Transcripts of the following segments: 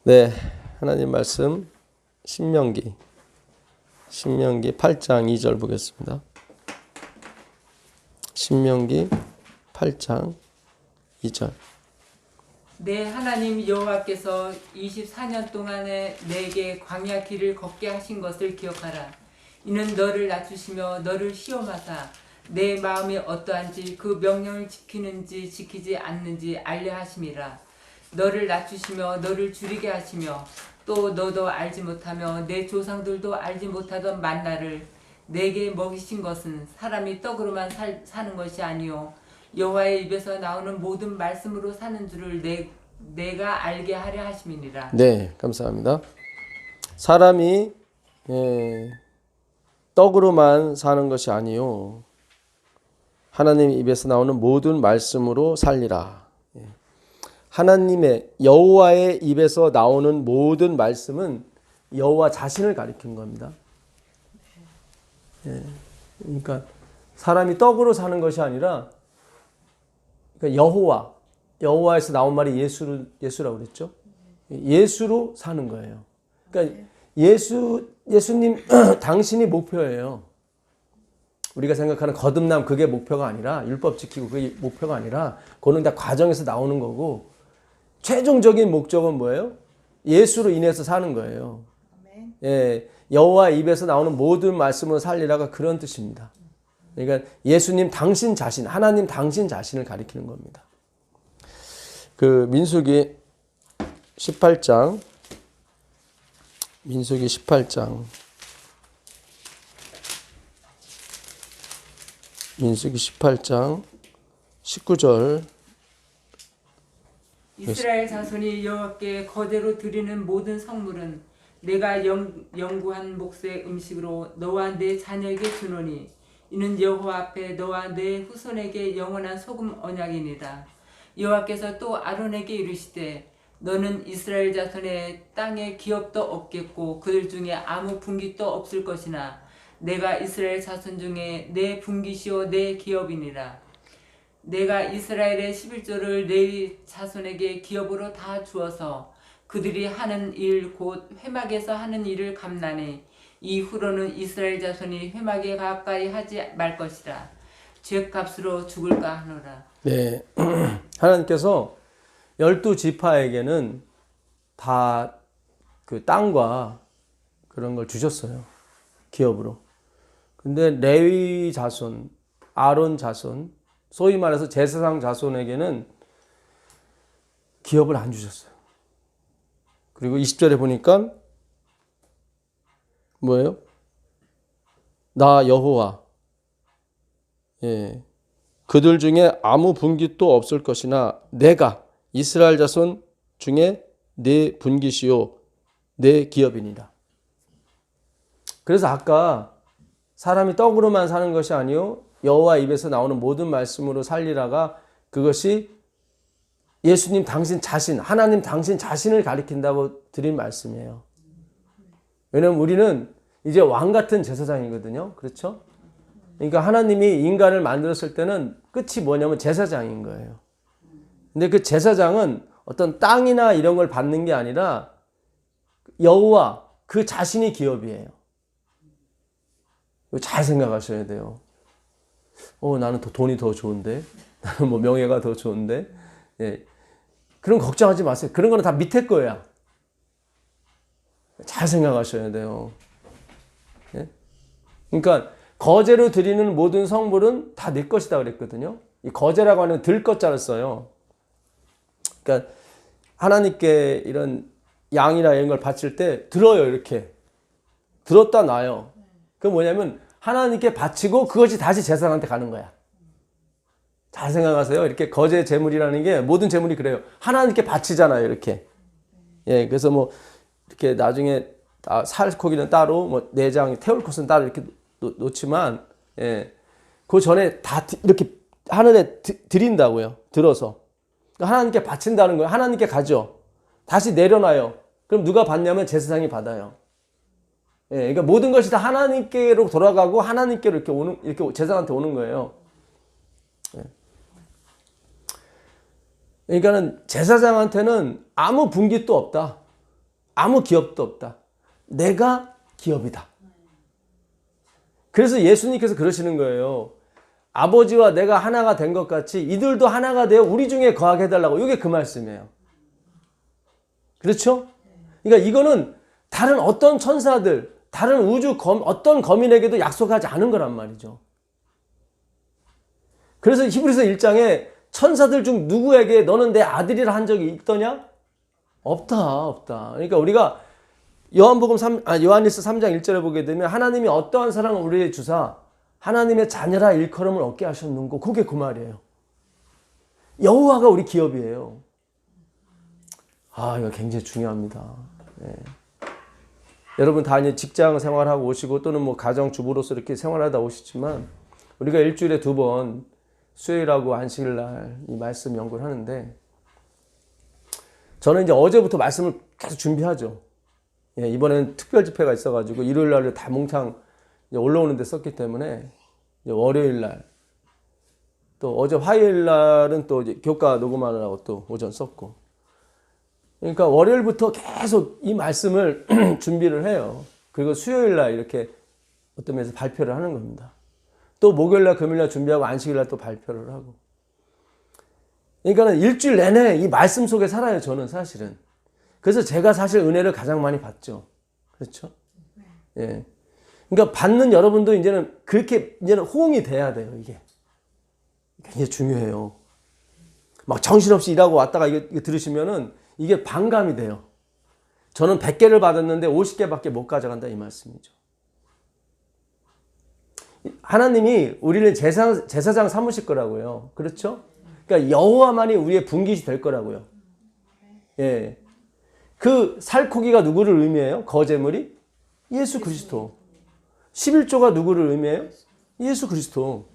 네, 하나님 말씀 신명기 8장 2절 보겠습니다. 신명기 8장 2절. 내 하나님 여호와께서 24년 동안에 내게 광야 길을 걷게 하신 것을 기억하라. 이는 너를 낮추시며 너를 시험하사 내 마음이 어떠한지 그 명령을 지키는지 지키지 않는지 알려 하심이라. 너를 낮추시며 너를 줄이게 하시며 또 너도 알지 못하며 내 조상들도 알지 못하던 만나를 내게 먹이신 것은 사람이 떡으로만 사는 것이 아니요 여호와의 입에서 나오는 모든 말씀으로 사는 줄을 내가 알게 하려 하심이니라. 네, 감사합니다. 사람이 떡으로만 사는 것이 아니요 하나님 입에서 나오는 모든 말씀으로 살리라. 하나님의 여호와의 입에서 나오는 모든 말씀은 여호와 자신을 가리킨 겁니다. 그러니까 사람이 떡으로 사는 것이 아니라 그러니까 여호와에서 나온 말이 예수라고 그랬죠. 예수로 사는 거예요. 그러니까 예수님 당신이 목표예요. 우리가 생각하는 거듭남 그게 목표가 아니라 율법 지키고 그게 목표가 아니라 그거는 다 과정에서 나오는 거고 최종적인 목적은 뭐예요? 예수로 인해서 사는 거예요. 예, 여호와 입에서 나오는 모든 말씀을 살리라가 그런 뜻입니다. 그러니까 예수님 당신 자신, 하나님 당신 자신을 가리키는 겁니다. 그 민수기 18장 19절 이스라엘 자손이 여호와께 거제로 드리는 모든 성물은 내가 영구한 몫의 음식으로 너와 내 자녀에게 주노니 이는 여호와 앞에 너와 내 후손에게 영원한 소금 언약이니라. 여호와께서 또 아론에게 이르시되 너는 이스라엘 자손의 땅에 기업도 없겠고 그들 중에 아무 분깃도 없을 것이나 내가 이스라엘 자손 중에 내 분깃이요 내 기업이니라. 내가 이스라엘의 11조를 레위 자손에게 기업으로 다 주어서 그들이 하는 일 곧 회막에서 하는 일을 감나니 이후로는 이스라엘 자손이 회막에 가까이 하지 말 것이라. 죄값으로 죽을까 하노라. 네, 하나님께서 12지파에게는 다 그 땅과 그런 걸 주셨어요. 기업으로. 근데 레위 자손, 아론 자손, 소위 말해서 제사장 자손에게는 기업을 안 주셨어요. 그리고 20절에 보니까 뭐예요? 나 여호와 그들 중에 아무 분깃도 없을 것이나 내가 이스라엘 자손 중에 내 분깃이요 내 기업이니라. 그래서 아까 사람이 떡으로만 사는 것이 아니요 여호와 입에서 나오는 모든 말씀으로 살리라가 그것이 예수님 당신 자신, 하나님 당신 자신을 가리킨다고 드린 말씀이에요. 왜냐면 우리는 이제 왕 같은 제사장이거든요. 그렇죠? 그러니까 하나님이 인간을 만들었을 때는 끝이 뭐냐면 제사장인 거예요. 근데 그 제사장은 어떤 땅이나 이런 걸 받는 게 아니라 여호와 그 자신이 기업이에요. 잘 생각하셔야 돼요. 나는 돈이 더 좋은데, 나는 뭐 명예가 더 좋은데, 그런 걱정하지 마세요. 그런 거는 다 밑에 거야. 잘 생각하셔야 돼요. 그러니까 거제로 드리는 모든 성물은 다 내 것이다 그랬거든요. 이 거제라고 하는 들 것자를 써요. 그러니까 하나님께 이런 양이나 이런 걸 바칠 때 들어요. 이렇게 들었다 놔요. 그 뭐냐면 하나님께 바치고 그것이 다시 제사장한테 가는 거야. 잘 생각하세요. 이렇게 거제 제물이라는 게 모든 제물이 그래요. 하나님께 바치잖아요. 이렇게. 그래서 뭐 이렇게 나중에 살코기는 따로, 뭐 내장, 태울 것은 따로 이렇게 놓지만, 그 전에 다 이렇게 하늘에 드린다고요. 들어서. 그러니까 하나님께 바친다는 거예요. 하나님께 가죠. 다시 내려놔요. 그럼 누가 받냐면 제사장이 받아요. 그러니까 모든 것이 다 하나님께로 돌아가고 하나님께로 이렇게 제사장한테 오는 거예요. 그러니까는 제사장한테는 아무 분깃도 없다. 아무 기업도 없다. 내가 기업이다. 그래서 예수님께서 그러시는 거예요. 아버지와 내가 하나가 된 것 같이 이들도 하나가 되어 우리 중에 거하게 해달라고. 이게 그 말씀이에요. 그렇죠? 그러니까 이거는 다른 어떤 천사들, 다른 우주 어떤 거민에게도 약속하지 않은 거란 말이죠. 그래서 히브리서 1장에 천사들 중 누구에게 너는 내 아들이라 한 적이 있더냐? 없다. 그러니까 우리가 요한일서 3장 1절에 보게 되면 하나님이 어떠한 사랑을 우리에게 주사 하나님의 자녀라 일컬음을 얻게 하셨는고, 그게 그 말이에요. 여호와가 우리 기업이에요. 이거 굉장히 중요합니다. 네. 여러분 다 이제 직장 생활하고 오시고 또는 뭐 가정주부로서 이렇게 생활하다 오시지만 우리가 일주일에 2번 수요일하고 안식일날 이 말씀 연구를 하는데, 저는 이제 어제부터 말씀을 계속 준비하죠. 예, 이번에는 특별 집회가 있어가지고 일요일날 다 몽창 올라오는데 썼기 때문에 이제 월요일날 또 어제 화요일날은 또 이제 교과 녹음하느라고 또 오전 썼고, 그러니까 월요일부터 계속 이 말씀을 준비를 해요. 그리고 수요일날 이렇게 어떤 면에서 발표를 하는 겁니다. 또 목요일날 금요일날 준비하고 안식일날 또 발표를 하고. 그러니까 일주일 내내 이 말씀 속에 살아요, 저는 사실은. 그래서 제가 사실 은혜를 가장 많이 받죠. 그렇죠? 예. 그러니까 받는 여러분도 이제는 그렇게 이제는 호응이 돼야 돼요, 이게. 굉장히 중요해요. 막 정신없이 일하고 왔다가 이게 들으시면은 이게 반감이 돼요. 저는 100개를 받았는데 50개밖에 못 가져간다, 이 말씀이죠. 하나님이 우리를 제사장 삼으실 거라고요. 그렇죠? 그러니까 여호와만이 우리의 분깃이 될 거라고요. 예. 그 살코기가 누구를 의미해요? 거제물이? 예수 그리스도. 11조가 누구를 의미해요? 예수 그리스도.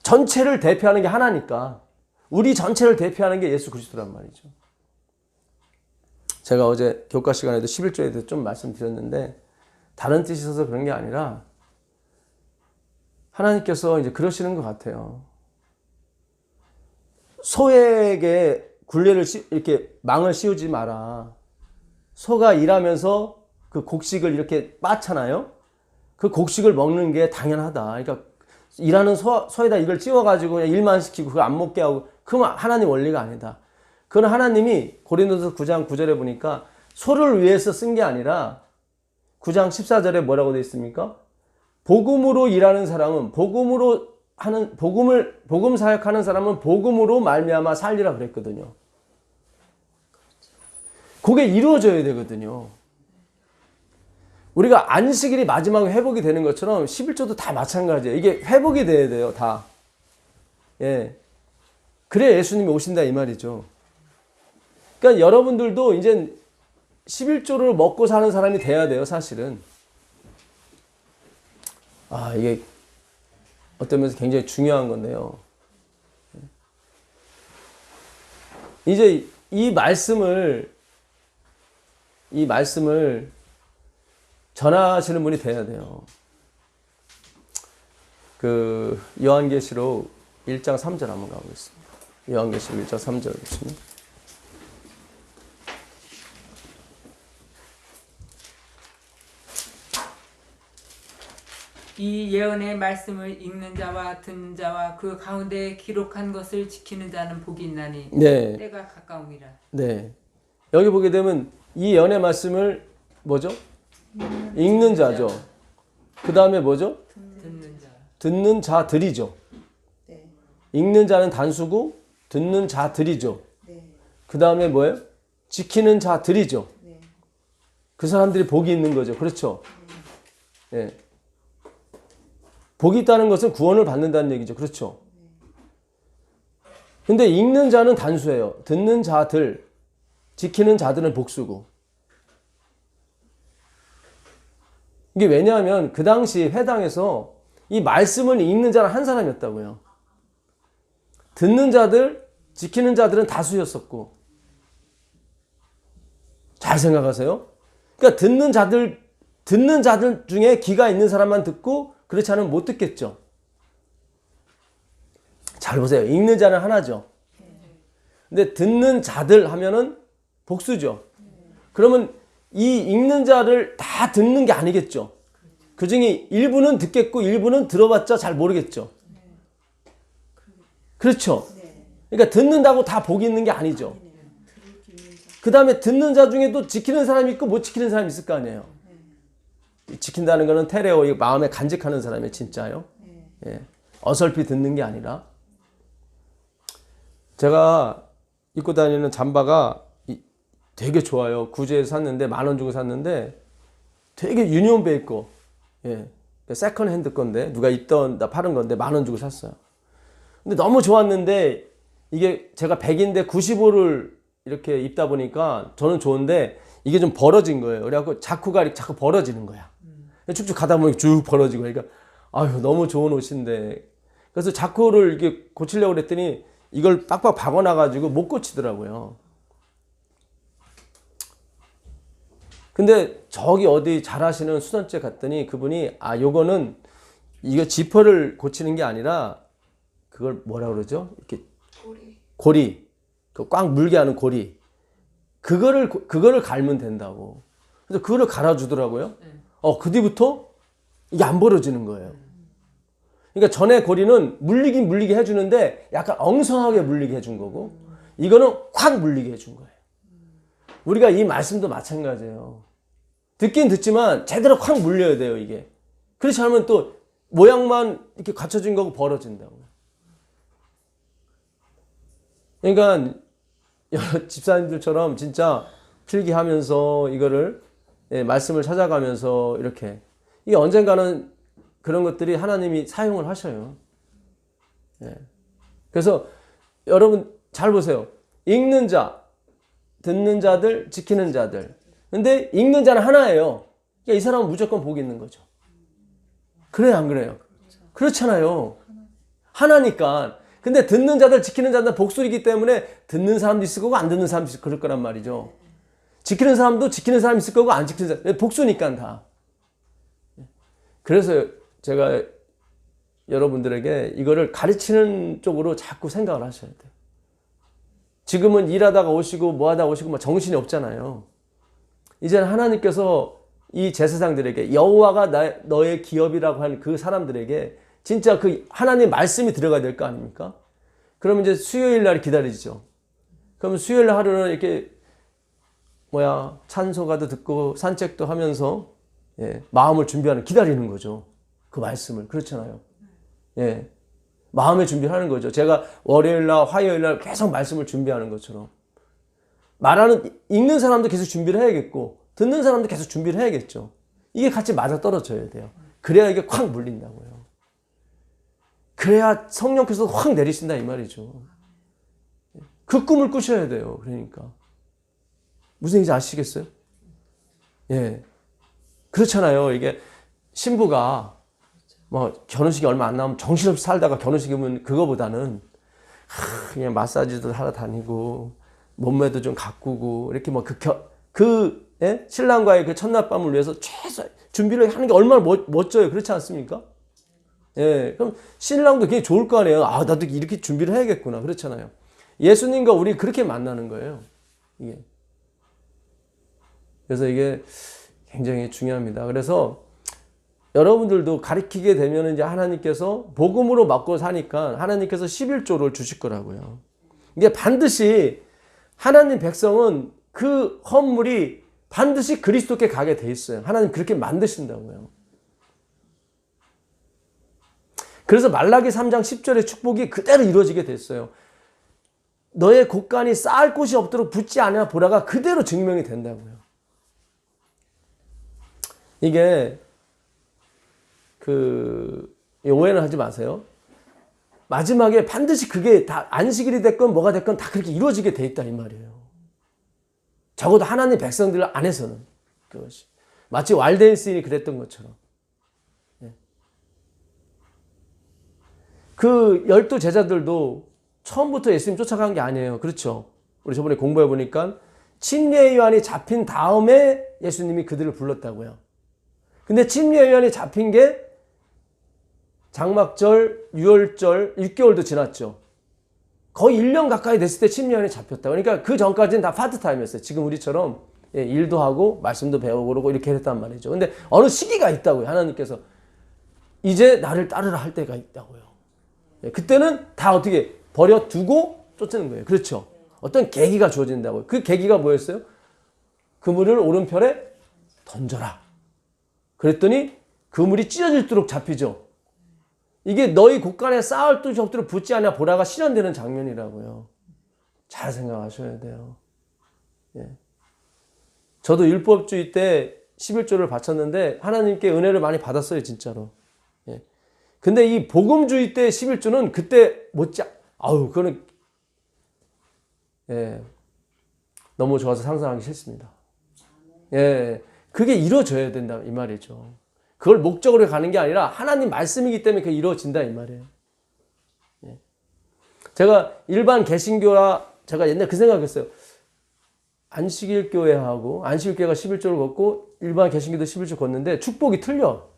전체를 대표하는 게 하나니까 우리 전체를 대표하는 게 예수 그리스도란 말이죠. 제가 어제 교과 시간에도 11조에 대해서 좀 말씀드렸는데, 다른 뜻이 있어서 그런 게 아니라 하나님께서 이제 그러시는 것 같아요. 소에게 굴레를 이렇게 망을 씌우지 마라. 소가 일하면서 그 곡식을 이렇게 빻잖아요. 그 곡식을 먹는 게 당연하다. 그러니까 일하는 소에다 이걸 찌워가지고 그냥 일만 시키고 그거 안 먹게 하고, 그건 하나님 원리가 아니다. 그건 하나님이 고린도서 9장 9절에 보니까 소를 위해서 쓴 게 아니라 9장 14절에 뭐라고 되어 있습니까? 복음으로 일하는 사람은 복음 사역하는 사람은 복음으로 말미암아 살리라 그랬거든요. 그게 이루어져야 되거든요. 우리가 안식일이 마지막에 회복이 되는 것처럼 11조도 다 마찬가지예요. 이게 회복이 돼야 돼요, 다. 예. 그래야 예수님이 오신다 이 말이죠. 그러니까 여러분들도 이제 11조를 먹고 사는 사람이 돼야 돼요, 사실은. 이게 어떤 면에서 굉장히 중요한 건데요. 이제 이 말씀을 전하시는 분이 돼야 돼요. 그 요한계시록 1장 3절 한번 가보겠습니다. 요한계시록 1장 3절 보시면, 이 예언의 말씀을 읽는 자와 듣는 자와 그 가운데 기록한 것을 지키는 자는 복이 있나니 네. 때가 가까움이라. 네. 여기 보게 되면 이 예언의 말씀을 뭐죠? 읽는 자죠. 그 다음에 뭐죠? 듣는 자. 듣는 자들이죠. 네. 읽는 자는 단수고 듣는 자들이죠. 네. 그 다음에 뭐예요? 지키는 자들이죠. 네. 그 사람들이 복이 있는 거죠. 그렇죠? 예. 복이 있다는 것은 구원을 받는다는 얘기죠. 그렇죠? 근데 읽는 자는 단수예요. 듣는 자들, 지키는 자들은 복수고. 이게 왜냐하면 그 당시 회당에서 이 말씀을 읽는 자는 한 사람이었다고요. 듣는 자들, 지키는 자들은 다수였었고. 잘 생각하세요. 그러니까 듣는 자들 중에 귀가 있는 사람만 듣고 그렇지 않으면 못 듣겠죠. 잘 보세요. 읽는 자는 하나죠. 근데 듣는 자들 하면은 복수죠. 그러면 이 읽는 자를 다 듣는 게 아니겠죠. 그 중에 일부는 듣겠고 일부는 들어봤자 잘 모르겠죠. 그렇죠. 그러니까 듣는다고 다 복이 있는 게 아니죠. 그 다음에 듣는 자 중에도 지키는 사람이 있고 못 지키는 사람이 있을 거 아니에요. 지킨다는 거는 테레오, 마음에 간직하는 사람이 진짜요. 예. 어설피 듣는 게 아니라. 제가 입고 다니는 잠바가 되게 좋아요. 구제에서 샀는데 10,000원 주고 샀는데 되게 유니온배 있고, 예. 세컨 핸드 건데 누가 입던 나 파는 건데 10,000원 주고 샀어요. 근데 너무 좋았는데 이게 제가 100인데 95를 이렇게 입다 보니까 저는 좋은데 이게 좀 벌어진 거예요. 그래갖고 자쿠가 자꾸 벌어지는 거야. 쭉쭉 가다 보면 쭉 벌어지고 그러니까 아유 너무 좋은 옷인데 그래서 자쿠를 이렇게 고치려고 그랬더니 이걸 빡빡 박아놔가지고 못 고치더라고요. 근데 저기 어디 잘하시는 수선집 갔더니 그분이 요거는 이거 지퍼를 고치는 게 아니라 그걸 뭐라 그러죠? 이렇게 고리. 그 꽉 물게 하는 고리. 그거를 갈면 된다고. 그래서 그거를 갈아주더라고요. 그 뒤부터 이게 안 벌어지는 거예요. 그러니까 전에 고리는 물리게 해주는데 약간 엉성하게 물리게 해준 거고 이거는 확 물리게 해준 거예요. 우리가 이 말씀도 마찬가지예요. 듣긴 듣지만 제대로 확 물려야 돼요, 이게. 그렇지 않으면 또 모양만 이렇게 갖춰진 거고 벌어진다고요. 그러니까 여러 집사님들처럼 진짜 필기하면서 이거를 말씀을 찾아가면서 이렇게 이게 언젠가는 그런 것들이 하나님이 사용을 하셔요. 그래서 여러분 잘 보세요. 읽는 자, 듣는 자들, 지키는 자들. 근데 읽는 자는 하나예요. 그러니까 이 사람은 무조건 복이 있는 거죠. 그래요, 안 그래요? 그렇잖아요. 하나니까. 근데 듣는 자들, 지키는 자들 복수이기 때문에 듣는 사람도 있을 거고 안 듣는 사람도 있을 그럴 거란 말이죠. 지키는 사람도 지키는 사람이 있을 거고 안 지키는 사람, 복수니까 다. 그래서 제가 여러분들에게 이거를 가르치는 쪽으로 자꾸 생각을 하셔야 돼요. 지금은 일하다가 오시고 뭐 하다가 오시고 뭐 정신이 없잖아요. 이제는 하나님께서 이 제사장들에게 여호와가 너의 기업이라고 하는 그 사람들에게 진짜 그 하나님 말씀이 들어가야 될 거 아닙니까? 그럼 이제 수요일 날 기다리죠. 그럼 수요일 날 하루는 이렇게 찬송가도 듣고 산책도 하면서 마음을 준비하는 기다리는 거죠. 그 말씀을. 그렇잖아요. 마음의 준비를 하는 거죠. 제가 월요일 날, 화요일 날 계속 말씀을 준비하는 것처럼. 읽는 사람도 계속 준비를 해야겠고, 듣는 사람도 계속 준비를 해야겠죠. 이게 같이 맞아 떨어져야 돼요. 그래야 이게 확 물린다고요. 그래야 성령께서 확 내리신다 이 말이죠. 그 꿈을 꾸셔야 돼요. 그러니까. 무슨 얘기인지 아시겠어요? 그렇잖아요. 이게 신부가 결혼식이 얼마 안 남으면 정신없이 살다가 결혼식이면 그거보다는 그냥 마사지도 하러 다니고 몸매도 좀 가꾸고 이렇게 신랑과의 그 첫날 밤을 위해서 최소 준비를 하는 게 얼마나 멋져요. 그렇지 않습니까? 그럼 신랑도 굉장히 좋을 거 아니에요. 나도 이렇게 준비를 해야겠구나. 그렇잖아요. 예수님과 우리 그렇게 만나는 거예요. 이게. 그래서 이게 굉장히 중요합니다. 그래서 여러분들도 가르치게 되면 이제 하나님께서 복음으로 먹고 사니까 하나님께서 11조를 주실 거라고요. 이게 반드시 하나님 백성은 그 헌물이 반드시 그리스도께 가게 돼 있어요. 하나님 그렇게 만드신다고요. 그래서 말라기 3장 10절의 축복이 그대로 이루어지게 됐어요. 너의 곡간이 쌓을 곳이 없도록 붙지 않아 보라가 그대로 증명이 된다고요. 이게 오해는 하지 마세요. 마지막에 반드시 그게 다 안식일이 됐건 뭐가 됐건 다 그렇게 이루어지게 돼 있다 이 말이에요. 적어도 하나님 백성들 안에서는 그것이 마치 왈덴스인이 그랬던 것처럼. 그 12 제자들도 처음부터 예수님 쫓아간 게 아니에요. 그렇죠? 우리 저번에 공부해 보니까 침례 요한이 잡힌 다음에 예수님이 그들을 불렀다고요. 근데 침례 요한이 잡힌 게 장막절, 유월절, 6개월도 지났죠. 거의 1년 가까이 됐을 때 침례 요한이 잡혔다. 그러니까 그 전까지는 다 파트타임이었어요. 지금 우리처럼 예, 일도 하고 말씀도 배우고 그러고 이렇게 했단 말이죠. 근데 어느 시기가 있다고요. 하나님께서 이제 나를 따르라 할 때가 있다고요. 예, 그때는 다 어떻게 버려두고 쫓는 거예요. 그렇죠. 어떤 계기가 주어진다고요. 그 계기가 뭐였어요? 그물을 오른편에 던져라. 그랬더니 그물이 찢어질도록 잡히죠. 이게 너희 곳간에 쌓을 두 적들을 붙지 않냐 보라가 실현되는 장면이라고요. 잘 생각하셔야 돼요. 예. 저도 율법주의 때 11조를 바쳤는데 하나님께 은혜를 많이 받았어요, 진짜로. 예. 근데 이 복음주의 때 11조는 그때 그거는 예. 너무 좋아서 상상하기 싫습니다. 예. 그게 이루어져야 된다 이 말이죠. 그걸 목적으로 가는 게 아니라 하나님 말씀이기 때문에 그게 이루어진다 이 말이에요. 예. 제가 일반 개신교라 제가 옛날에 그 생각했어요. 안식일 교회하고 안식일 교회가 11조를 걷고 일반 개신교도 11조 걷는데 축복이 틀려.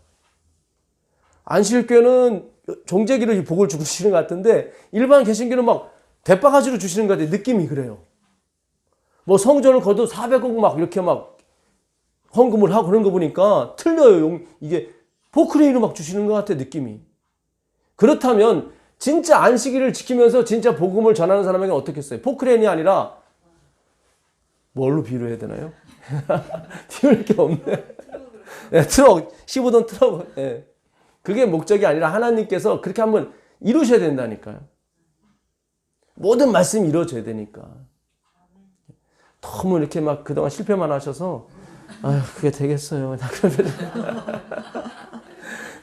안식일 교회는 종제기로 이 복을 주시는 것 같은데 일반 개신교는 막 대바가지로 주시는 것 같아요. 느낌이 그래요. 뭐 성전을 거둬 400억 막 이렇게 막 헌금을 하고 그런 거 보니까 틀려요. 이게 포크레인으로 막 주시는 것 같아 느낌이. 그렇다면 진짜 안식일을 지키면서 진짜 복음을 전하는 사람에게 어떻겠어요? 포크레인이 아니라 뭘로 비유해야 되나요? 비유할 게 없네. 네, 트럭 15톤 트럭. 네. 그게 목적이 아니라 하나님께서 그렇게 한번 이루셔야 된다니까요. 모든 말씀이 이루어져야 되니까. 너무 이렇게 막 그동안 실패만 하셔서 아휴 그게 되겠어요.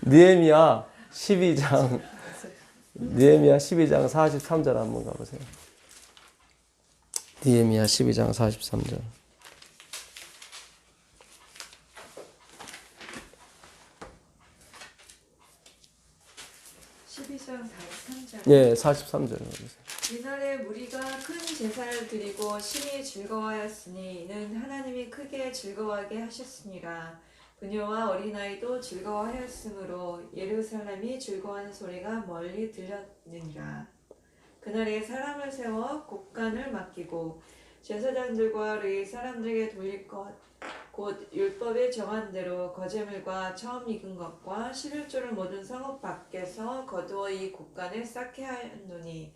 느헤미야 12장 43절 한번 가보세요. 느헤미야 12장 43절. 예, 43절. 이날에 무리가 큰 제사를 드리고 심히 즐거워하였으니 이는 하나님이 크게 즐거워하게 하셨으니라. 그녀와 어린아이도 즐거워하였으므로 예루살렘이 즐거워하는 소리가 멀리 들렸느니라. 그날에 사람을 세워 곡간을 맡기고 제사장들과 레위 사람들에게 돌릴 것 곧 율법에 정한 대로 거제물과 처음 익은 것과 11조를 모든 성읍 밖에서 거두어 이 곡간에 쌓게 하였노니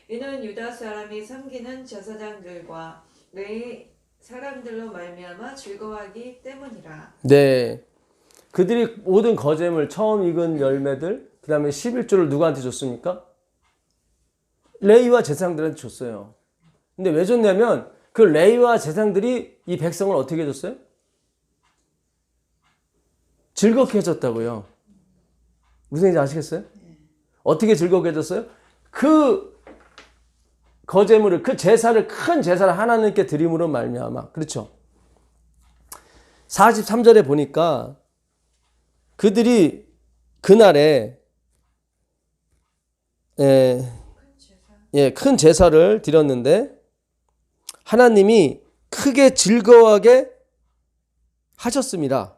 이는 유다 사람이 섬기는 제사장들과 레위 사람들로 말미암아 즐거워하기 때문이라. 네, 그들이 모든 거제물 처음 익은 열매들 그 다음에 11조를 누구한테 줬습니까? 레위와 제사장들한테 줬어요. 근데 왜 줬냐면 그 레위와 제사장들이 이 백성을 어떻게 해줬어요? 즐겁게 해줬다고요. 무슨 얘기인지 아시겠어요? 어떻게 즐겁게 해줬어요? 그 거제물을 그 제사를 큰 제사를 하나님께 드림으로 말미암아. 그렇죠? 43절에 보니까 그들이 그날에 큰 제사를 드렸는데 하나님이 크게 즐거워하게 하셨습니다.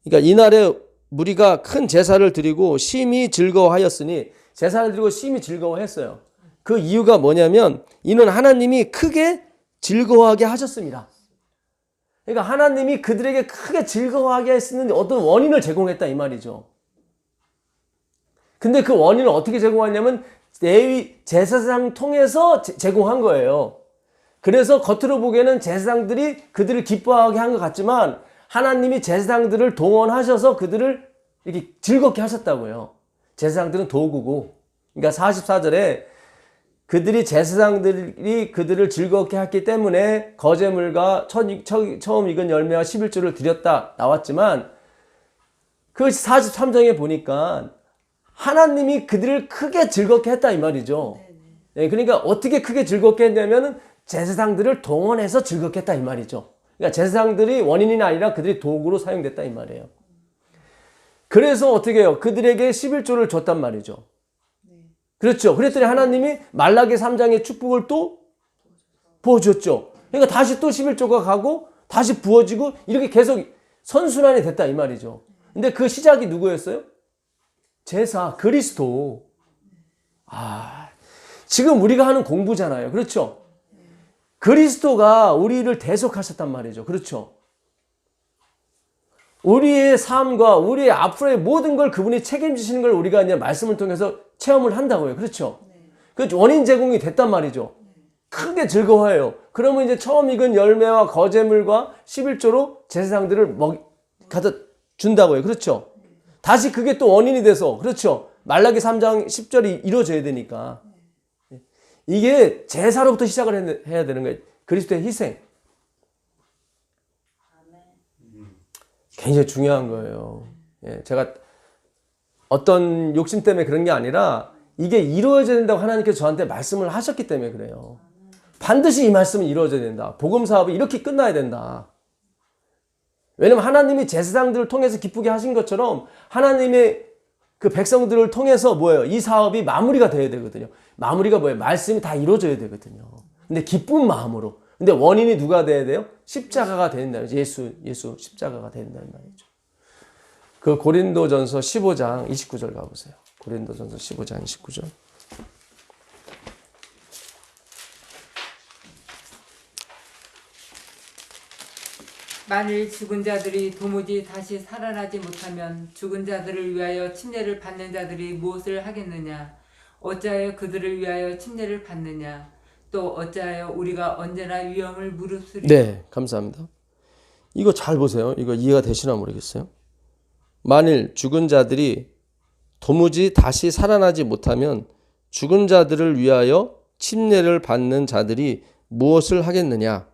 그러니까 이날에 무리가 큰 제사를 드리고 심히 즐거워하였으니 제사를 드리고 심히 즐거워했어요. 그 이유가 뭐냐면 이는 하나님이 크게 즐거워하게 하셨습니다. 그러니까 하나님이 그들에게 크게 즐거워하게 했는 어떤 원인을 제공했다 이 말이죠. 근데 그 원인을 어떻게 제공하냐면 레위 제사장 통해서 제공한 거예요. 그래서 겉으로 보기에는 제사장들이 그들을 기뻐하게 한 것 같지만 하나님이 제사장들을 동원하셔서 그들을 이렇게 즐겁게 하셨다고요. 제사장들은 도구고. 그러니까 44절에 그들이 제사장들이 그들을 즐겁게 했기 때문에 거제물과 처음 익은 열매와 11조를 드렸다 나왔지만 그 43장에 보니까 하나님이 그들을 크게 즐겁게 했다 이 말이죠. 네, 그러니까 어떻게 크게 즐겁게 했냐면 제사장들을 동원해서 즐겁게 했다 이 말이죠. 그러니까 제사장들이 원인이 아니라 그들이 도구로 사용됐다 이 말이에요. 그래서 어떻게 해요? 그들에게 11조를 줬단 말이죠. 그렇죠. 그랬더니 하나님이 말라기 3장의 축복을 또 부어줬죠. 그러니까 다시 또 11조가 가고 다시 부어지고 이렇게 계속 선순환이 됐다 이 말이죠. 근데 그 시작이 누구였어요? 제사, 그리스도. 지금 우리가 하는 공부잖아요. 그렇죠? 그리스도가 우리를 대속하셨단 말이죠. 그렇죠? 우리의 삶과 우리의 앞으로의 모든 걸 그분이 책임지시는 걸 우리가 이제 말씀을 통해서 체험을 한다고요. 그렇죠? 그 원인 제공이 됐단 말이죠. 크게 즐거워해요. 그러면 이제 처음 익은 열매와 거제물과 11조로 제사장들을 갖다 준다고요. 그렇죠? 다시 그게 또 원인이 돼서, 그렇죠? 말라기 3장 10절이 이루어져야 되니까. 이게 제사로부터 시작을 해야 되는 거예요. 그리스도의 희생. 굉장히 중요한 거예요. 제가 어떤 욕심 때문에 그런 게 아니라 이게 이루어져야 된다고 하나님께서 저한테 말씀을 하셨기 때문에 그래요. 반드시 이 말씀은 이루어져야 된다. 복음 사업이 이렇게 끝나야 된다. 왜냐면 하나님이 제사장들을 통해서 기쁘게 하신 것처럼 하나님의 그 백성들을 통해서 뭐예요? 이 사업이 마무리가 돼야 되거든요. 마무리가 뭐예요? 말씀이 다 이루어져야 되거든요. 근데 기쁜 마음으로. 근데 원인이 누가 돼야 돼요? 십자가가 된다. 예수 십자가가 된다는 말이죠. 그 고린도전서 15장 29절 가보세요. 고린도전서 15장 29절. 만일 죽은 자들이 도무지 다시 살아나지 못하면 죽은 자들을 위하여 침례를 받는 자들이 무엇을 하겠느냐? 어찌하여 그들을 위하여 침례를 받느냐? 또 어찌하여 우리가 언제나 위험을 무릅쓰리까? 네, 감사합니다. 이거 잘 보세요. 이거 이해가 되시나 모르겠어요. 만일 죽은 자들이 도무지 다시 살아나지 못하면 죽은 자들을 위하여 침례를 받는 자들이 무엇을 하겠느냐?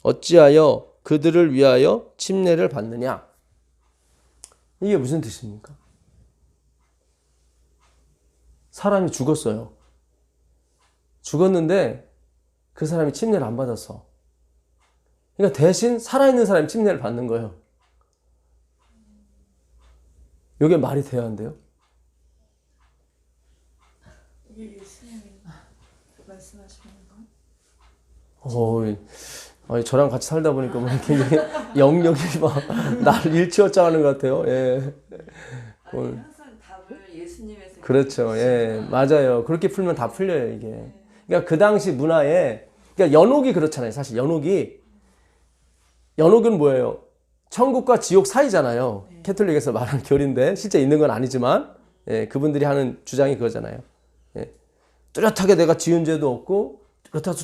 어찌하여 그들을 위하여 침례를 받느냐? 이게 무슨 뜻입니까? 사람이 죽었어요. 죽었는데 그 사람이 침례를 안 받았어. 그러니까 대신 살아있는 사람이 침례를 받는 거예요. 이게 말이 돼야 한대요? 이게 예수님이 말씀하시는 거? 저랑 같이 살다 보니까 뭐 굉장히 영역이 막 나를 일치어짜하는 것 같아요. 예. 아니, 항상 답을 예수님에서. 그렇죠. 예, 맞아요. 그렇게 풀면 다 풀려요, 이게. 그러니까 그 당시 문화에, 그러니까 연옥이 그렇잖아요. 사실 연옥은 뭐예요? 천국과 지옥 사이잖아요. 캐톨릭에서 말하는 교리인데 실제 있는 건 아니지만, 예, 그분들이 하는 주장이 그거잖아요. 예, 뚜렷하게 내가 지은 죄도 없고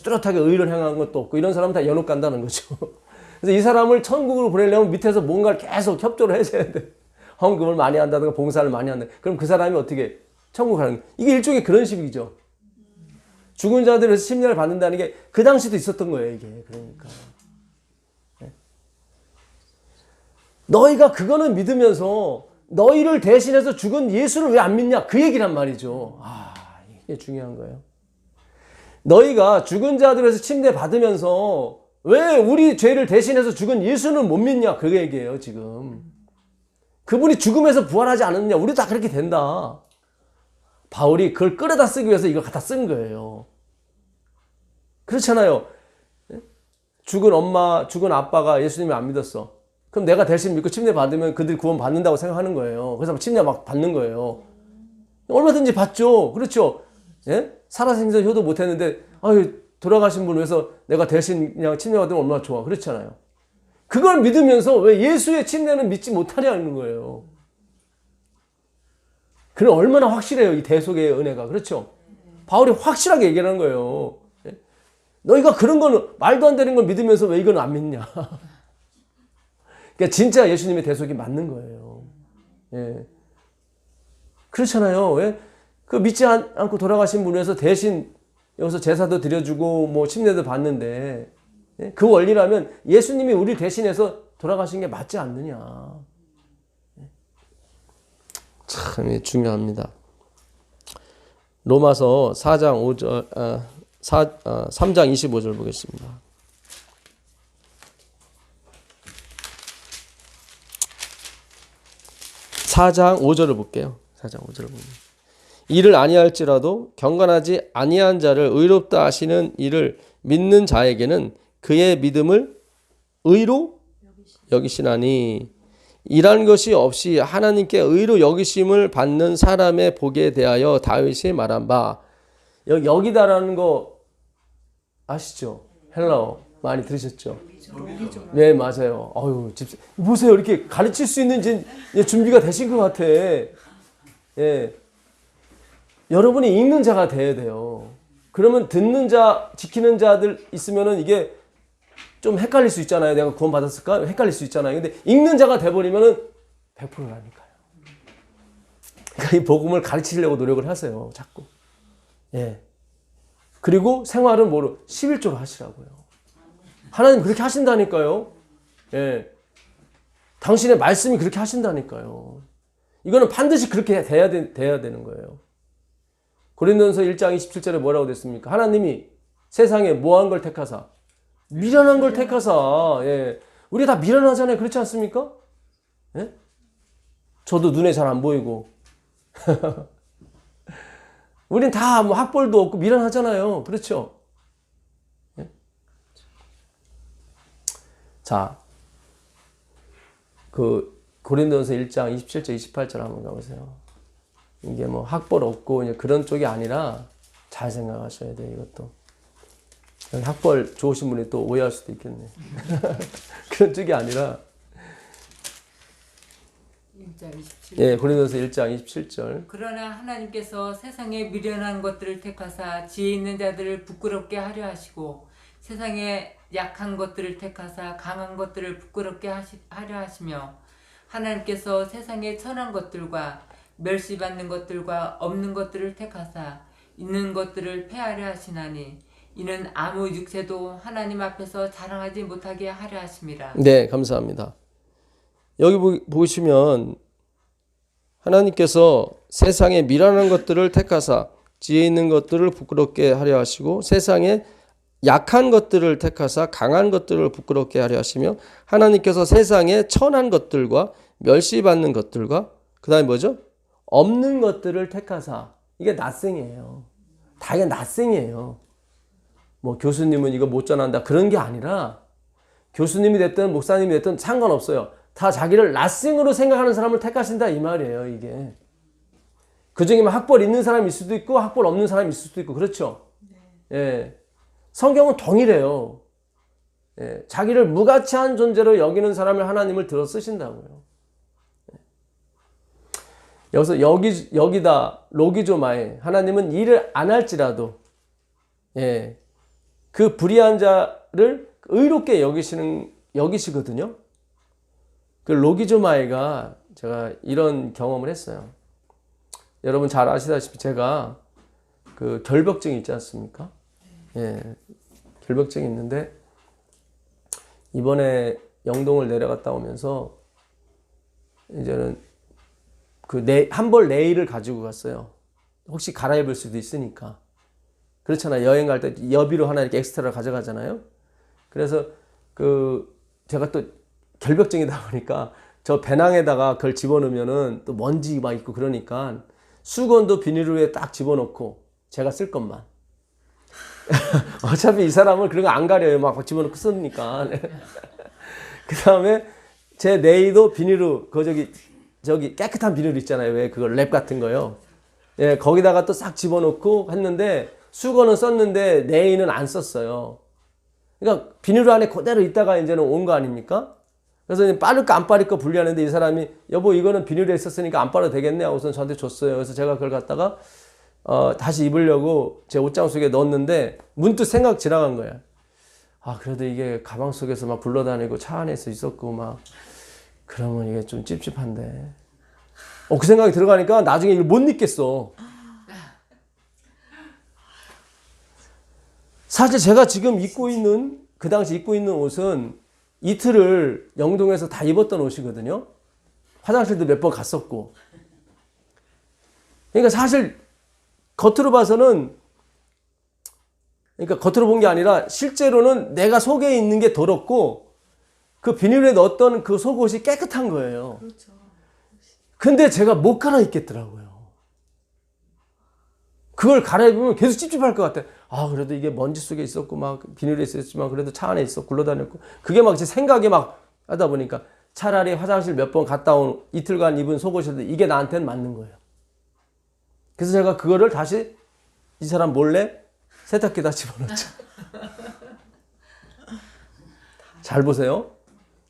뚜렷하게 의를 행한 것도 없고 이런 사람은 다 연옥 간다는 거죠. 그래서 이 사람을 천국으로 보내려면 밑에서 뭔가를 계속 협조를 해줘야 돼. 헌금을 많이 한다든가 봉사를 많이 한다. 그럼 그 사람이 어떻게 천국 가는 거예요? 이게 일종의 그런 식이죠. 죽은 자들에서 침례를 받는다는 게 그 당시도 있었던 거예요, 이게. 그러니까. 네. 너희가 그거는 믿으면서 너희를 대신해서 죽은 예수를 왜 안 믿냐? 그 얘기란 말이죠. 이게 중요한 거예요. 너희가 죽은 자들에서 침례 받으면서 왜 우리 죄를 대신해서 죽은 예수는 못 믿냐? 그 얘기예요, 지금. 그분이 죽음에서 부활하지 않았느냐? 우리도 다 그렇게 된다. 바울이 그걸 끌어다 쓰기 위해서 이걸 갖다 쓴 거예요. 그렇잖아요. 죽은 엄마, 죽은 아빠가 예수님을 안 믿었어. 그럼 내가 대신 믿고 침례 받으면 그들이 구원 받는다고 생각하는 거예요. 그래서 침례 막 받는 거예요. 얼마든지 받죠. 그렇죠. 예? 살아생전 효도 못 했는데, 돌아가신 분을 위해서 내가 대신 그냥 침례 받으면 얼마나 좋아. 그렇잖아요. 그걸 믿으면서 왜 예수의 침례는 믿지 못하냐는 거예요. 그럼 얼마나 확실해요, 이 대속의 은혜가. 그렇죠? 바울이 확실하게 얘기하는 거예요. 너희가 그런 거는 말도 안 되는 걸 믿으면서 왜 이건 안 믿냐. 그러니까 진짜 예수님의 대속이 맞는 거예요. 예. 그렇잖아요. 왜? 그 믿지 않고 돌아가신 분을 위해서 대신 여기서 제사도 드려주고 뭐 침례도 받는데, 예? 그 원리라면 예수님이 우리 대신해서 돌아가신 게 맞지 않느냐. 참 중요합니다. 로마서 4장 3장 25절 보겠습니다. 4장 5절을 볼게요. 4장 5절을 보면. 이를 아니할지라도 경건하지 아니한 자를 의롭다 하시는 이를 믿는 자에게는 그의 믿음을 의로 여기시나니 이란 것이 없이 하나님께 의로 여기심을 받는 사람의 복에 대하여 다윗이 말한 바, 여기다라는 거 아시죠? 헬라어 많이 들으셨죠? 네, 맞아요. 어유, 보세요. 이렇게 가르칠 수 있는 이제 준비가 되신 것 같아. 예. 여러분이 읽는 자가 돼야 돼요. 그러면 듣는 자, 지키는 자들 있으면은 이게 좀 헷갈릴 수 있잖아요. 내가 구원 받았을까? 헷갈릴 수 있잖아요. 근데 읽는 자가 돼버리면은 100%라니까요. 그러니까 이 복음을 가르치려고 노력을 하세요. 자꾸. 예. 그리고 생활은 뭐로? 11조로 하시라고요. 하나님 그렇게 하신다니까요. 예. 당신의 말씀이 그렇게 하신다니까요. 이거는 반드시 그렇게 돼야 되는 거예요. 고린도전서 1장 27절에 뭐라고 됐습니까? 하나님이 세상에 뭐한 걸 택하사? 미련한 걸 택하사. 예. 우리 다 미련하잖아요. 그렇지 않습니까? 예? 저도 눈에 잘 안 보이고. 우린 다 뭐 학벌도 없고 미련하잖아요. 그렇죠? 예? 자, 그 고린도전서 1장 27절 28절 한번 가보세요. 이게 뭐 학벌 없고 이제 그런 쪽이 아니라 잘 생각하셔야 돼요. 이것도 학벌 좋으신 분이 또 오해할 수도 있겠네. 그런 쪽이 아니라 1장 27절. 예, 고린도전서 1장 27절. 그러나 하나님께서 세상에 미련한 것들을 택하사 지혜 있는 자들을 부끄럽게 하려 하시고 세상에 약한 것들을 택하사 강한 것들을 부끄럽게 하려 하시며 하나님께서 세상에 천한 것들과 멸시받는 것들과 없는 것들을 택하사 있는 것들을 폐하려 하시나니 이는 아무 육체도 하나님 앞에서 자랑하지 못하게 하려 하심이라. 네, 감사합니다. 여기 보시면 하나님께서 세상에 미련한 것들을 택하사 지혜 있는 것들을 부끄럽게 하려 하시고 세상에 약한 것들을 택하사 강한 것들을 부끄럽게 하려 하시며 하나님께서 세상에 천한 것들과 멸시받는 것들과 그 다음에 뭐죠? 없는 것들을 택하사. 이게 낫생이에요. 다 이게 낫생이에요. 뭐 교수님은 이거 못 전한다 그런 게 아니라 교수님이 됐든 목사님이 됐든 상관없어요. 다 자기를 낫생으로 생각하는 사람을 택하신다 이 말이에요. 이게 그중에 학벌 있는 사람이 있을 수도 있고 학벌 없는 사람이 있을 수도 있고 그렇죠. 예. 성경은 동일해요. 예. 자기를 무가치한 존재로 여기는 사람을 하나님을 들어 쓰신다고요. 여기서 여기다 로기조마에 하나님은 일을 안 할지라도 예, 그 불의한 자를 의롭게 여기시거든요. 그 로기조마에가 제가 이런 경험을 했어요. 여러분 잘 아시다시피 제가 그 결벽증이 있지 않습니까? 예, 결벽증이 있는데 이번에 영동을 내려갔다 오면서 이제는 그 한벌 네일을 가지고 갔어요. 혹시 갈아입을 수도 있으니까. 그렇잖아요. 여행 갈 때 여비로 하나 이렇게 엑스트라 가져가잖아요. 그래서 그 제가 또 결벽증이다 보니까 저 배낭에다가 그걸 집어넣으면은 또 먼지 막 있고 그러니까 수건도 비닐로에 딱 집어넣고 제가 쓸 것만. 어차피 이 사람은 그런 거 안 가려요. 막 집어넣고 쓰니까. 그 다음에 제 네일도 비닐로 그 저기 깨끗한 비닐 있잖아요. 왜 그거 랩 같은 거요. 예, 거기다가 또 싹 집어넣고 했는데 수건은 썼는데 네일은 안 썼어요. 그러니까 비닐 안에 그대로 있다가 이제는 온 거 아닙니까? 그래서 이제 빠를까 안 빠를까 분리하는데 이 사람이 여보 이거는 비닐에 있었으니까 안 빨아도 되겠네 하고서 저한테 줬어요. 그래서 제가 그걸 갖다가 다시 입으려고 제 옷장 속에 넣었는데 문득 생각 지나간 거야. 아 그래도 이게 가방 속에서 막 굴러다니고 차 안에서 있었고 막 그러면 이게 좀 찝찝한데. 그 생각이 들어가니까 나중에 이걸 못 입겠어. 사실 제가 지금 그 당시 입고 있는 옷은 이틀을 영동에서 다 입었던 옷이거든요. 화장실도 몇 번 갔었고. 그러니까 사실 겉으로 봐서는 그러니까 겉으로 본 게 아니라 실제로는 내가 속에 있는 게 더럽고 그 비닐에 넣었던 그 속옷이 깨끗한 거예요. 그렇죠. 근데 제가 못 갈아입겠더라고요. 그걸 갈아입으면 계속 찝찝할 것 같아. 아, 그래도 이게 먼지 속에 있었고, 막 비닐에 있었지만, 그래도 차 안에 있어, 굴러다녔고. 그게 막 제 생각이 막 하다 보니까 차라리 화장실 몇 번 갔다 온 이틀간 입은 속옷이라도 이게 나한테는 맞는 거예요. 그래서 제가 그거를 다시 이 사람 몰래 세탁기에다 집어넣었죠. 잘 보세요.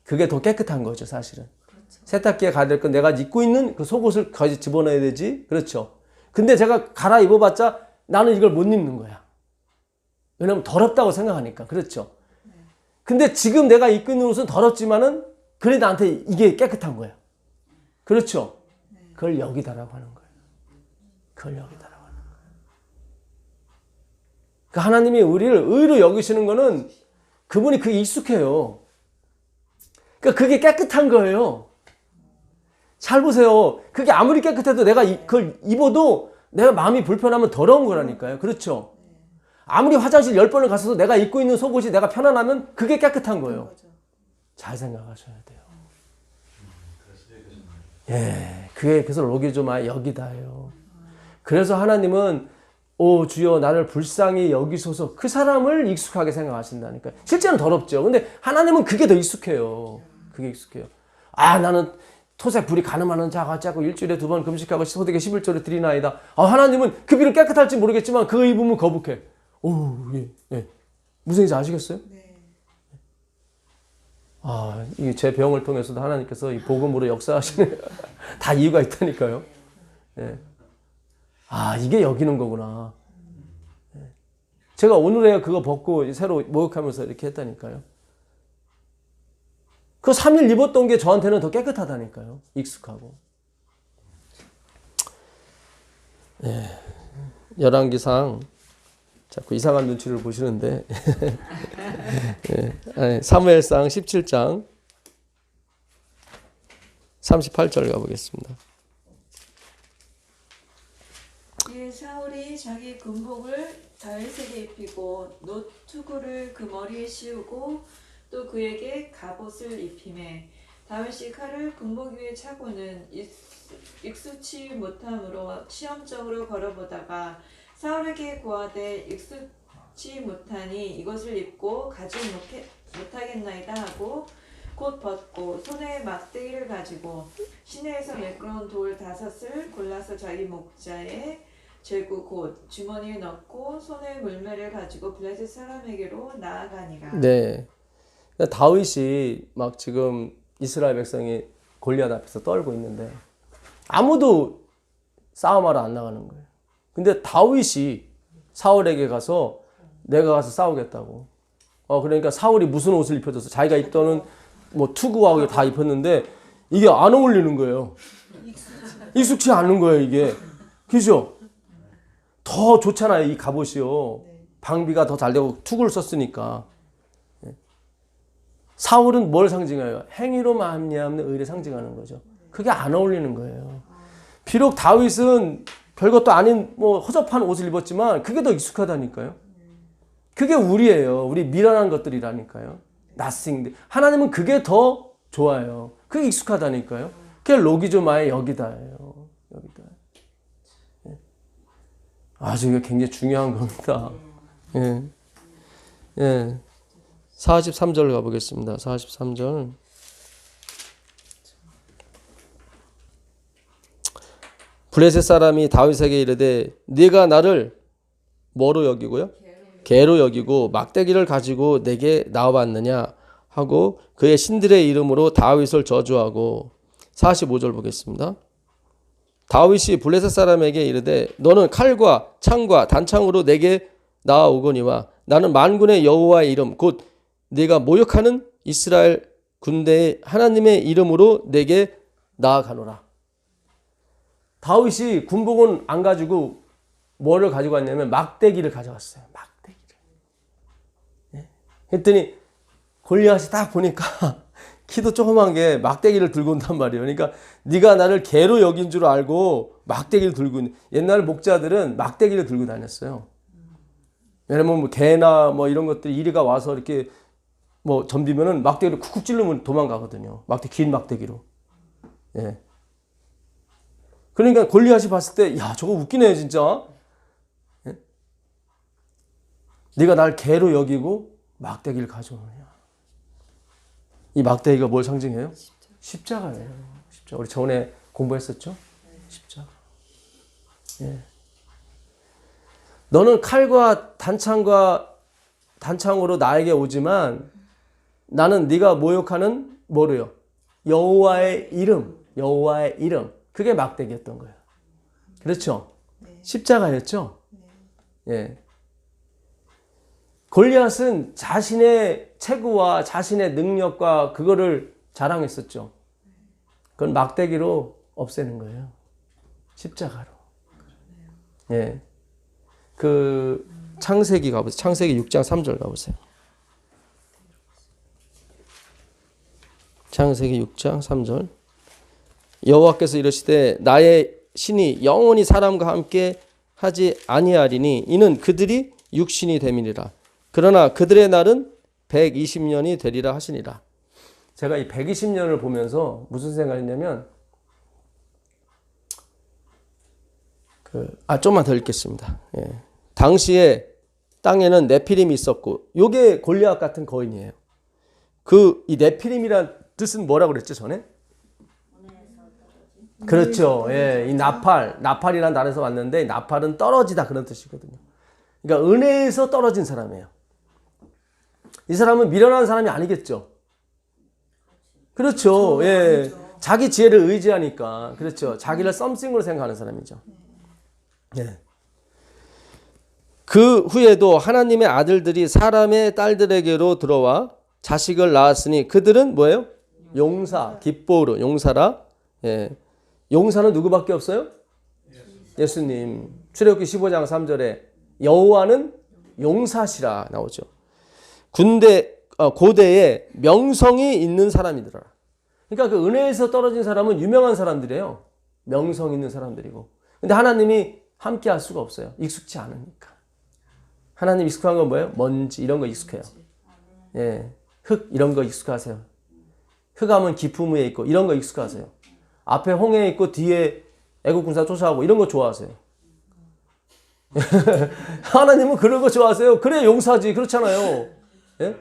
그게 더 깨끗한 거죠, 사실은. 그렇죠. 세탁기에 가야 될 건 내가 입고 있는 그 속옷을 거기 집어넣어야 되지. 그렇죠. 근데 제가 갈아입어봤자 나는 이걸 못 입는 거야. 왜냐면 더럽다고 생각하니까. 그렇죠. 근데 지금 내가 입고 있는 옷은 더럽지만은 그래 나한테 이게 깨끗한 거야. 그렇죠. 그걸 여기다라고 하는 거예요. 그걸 여기다라고 하는 거예요. 그러니까 하나님이 우리를 의로 여기시는 거는 그분이 그게 익숙해요. 그러니까 그게 깨끗한 거예요. 잘 보세요. 그게 아무리 깨끗해도 내가 그걸 입어도 내가 마음이 불편하면 더러운 거라니까요. 그렇죠. 아무리 화장실 10번을 갔어도 내가 입고 있는 속옷이 내가 편안하면 그게 깨끗한 거예요. 잘 생각하셔야 돼요. 예, 그게 그래서 로기조마의 여기다예요. 그래서 하나님은 오 주여 나를 불쌍히 여기소서 그 사람을 익숙하게 생각하신다니까요. 실제는 더럽죠. 근데 하나님은 그게 더 익숙해요. 그게 익숙해요. 아 나는 토색 불이 가늠하는 자가 자꾸 일주일에 2번 금식하고 소득에 11조를 드리나이다. 아 하나님은 그 비를 깨끗할지 모르겠지만 그 입으면 거북해. 오 예, 예. 무슨 얘기인지 아시겠어요? 네. 아, 이게 제 병을 통해서도 하나님께서 이 복음으로 역사하시는 다 이유가 있다니까요. 예. 아, 이게 여기는 거구나. 예. 제가 오늘에 그거 벗고 새로 목욕하면서 이렇게 했다니까요. 그 3일 입었던 게 저한테는 더 깨끗하다니까요. 익숙하고. 예. 열왕기상 자꾸 이상한 눈치를 보시는데 예. 사무엘상 17장 38절 가보겠습니다. 이에 사울이 자기 군복을 다윗에게 입히고 노투구를 그 머리에 씌우고 또 그에게 갑옷을 입히매 다윗이 칼을 군복 위에 차고는 익숙치 못함으로 시험적으로 걸어보다가 사울에게 고하되 익숙치 못하니 이것을 입고 가지 못하겠나이다 하고 곧 벗고 손에 막대기를 가지고 시내에서 매끄러운 돌 5을 골라서 자기 목자에 재고 곧 주머니에 넣고 손에 물매를 가지고 블레셋 사람에게로 나아가니라. 네. 그러니까 다윗이 막 지금 이스라엘 백성이 골리앗 앞에서 떨고 있는데 아무도 싸움하러 안 나가는 거예요. 근데 다윗이 사울에게 가서 내가 가서 싸우겠다고. 그러니까 사울이 무슨 옷을 입혀줘서 자기가 입던 뭐 투구하고 다 입혔는데 이게 안 어울리는 거예요. 익숙치 않은 거예요, 이게. 그죠? 더 좋잖아요, 이 갑옷이요. 방비가 더 잘 되고 투구를 썼으니까. 사울은 뭘 상징해요? 행위로 말미암는 의를 상징하는 거죠. 그게 안 어울리는 거예요. 비록 다윗은 별것도 아닌 뭐 허접한 옷을 입었지만 그게 더 익숙하다니까요. 그게 우리예요. 우리 미련한 것들이라니까요. nothing. 하나님은 그게 더 좋아요. 그게 익숙하다니까요. 그게 로기조마의 여기다예요. 여기다. 예. 아주 이게 굉장히 중요한 겁니다. 예. 예. 43절 가보겠습니다. 43절. 블레셋 사람이 다윗에게 이르되 네가 나를 뭐로 여기고요? 개로 여기고 막대기를 가지고 내게 나와봤느냐 하고 그의 신들의 이름으로 다윗을 저주하고 45절 보겠습니다. 다윗이 블레셋 사람에게 이르되 너는 칼과 창과 단창으로 내게 나아오거니와 나는 만군의 여호와의 이름 곧 네가 모욕하는 이스라엘 군대의 하나님의 이름으로 내게 나아가노라. 다윗이 군복은 안 가지고 뭐를 가지고 왔냐면 막대기를 가져왔어요. 막대기를. 예? 했더니 골리앗이 딱 보니까 키도 조그만 게 막대기를 들고 온단 말이에요. 그러니까 네가 나를 개로 여긴 줄 알고 막대기를 들고 있는. 옛날 목자들은 막대기를 들고 다녔어요. 왜냐면 뭐 개나 뭐 이런 것들이 이리가 와서 이렇게 뭐 덤비면은 막대기를 쿡쿡 찌르면 도망가거든요. 긴 막대기로. 예. 그러니까 골리앗이 봤을 때, 야, 저거 웃기네, 진짜. 예? 네가 날 개로 여기고 막대기를 가져오느냐. 이 막대기가 뭘 상징해요? 십자가예요. 십자가. 우리 저번에 공부했었죠? 십자가. 예. 너는 칼과 단창으로 나에게 오지만 나는 네가 모욕하는 뭐로요? 여호와의 이름. 여호와의 이름. 그게 막대기였던 거예요. 그렇죠? 십자가였죠? 예. 골리앗은 자신의 체구와 자신의 능력과 그거를 자랑했었죠. 그건 막대기로 없애는 거예요. 십자가로. 예. 그 창세기 가보세요. 창세기 6장 3절 가보세요. 창세기 6장 3절. 여호와께서 이르시되 나의 신이 영원히 사람과 함께 하지 아니하리니 이는 그들이 육신이 됨이니라. 그러나 그들의 날은 120년이 되리라 하시니라. 제가 이 120년을 보면서 무슨 생각했냐면 좀만 더 읽겠습니다. 예. 당시에 땅에는 네피림이 있었고 요게 골리앗 같은 거인이에요. 이 네피림이란 뜻은 뭐라고 그랬죠 전에? 그렇죠. 예, 이 나팔이란 단어에서 왔는데 나팔은 떨어지다 그런 뜻이거든요. 그러니까 은혜에서 떨어진 사람이에요. 이 사람은 미련한 사람이 아니겠죠. 그렇죠. 예, 자기 지혜를 의지하니까 그렇죠. 자기를 썸씽으로 생각하는 사람이죠. 예. 그 후에도 하나님의 아들들이 사람의 딸들에게로 들어와 자식을 낳았으니 그들은 뭐예요? 용사, 기뻐으로 용사라. 예. 용사는 누구밖에 없어요? 예수님. 출애굽기 15장 3절에 여호와는 용사시라 나오죠. 고대에 명성이 있는 사람이더라. 그러니까 그 은혜에서 떨어진 사람은 유명한 사람들이에요. 명성 있는 사람들이고. 근데 하나님이 함께 할 수가 없어요. 익숙치 않으니까. 하나님 익숙한 건 뭐예요? 먼지 이런 거 익숙해요. 예. 흙 이런 거 익숙하세요. 흑암은 깊음 위에 있고 이런 거 익숙하세요. 앞에 홍해 있고 뒤에 애국 군사 쫓아가고 이런 거 좋아하세요. 하나님은 그런 거 좋아하세요. 그래 용사지. 그렇잖아요. 예?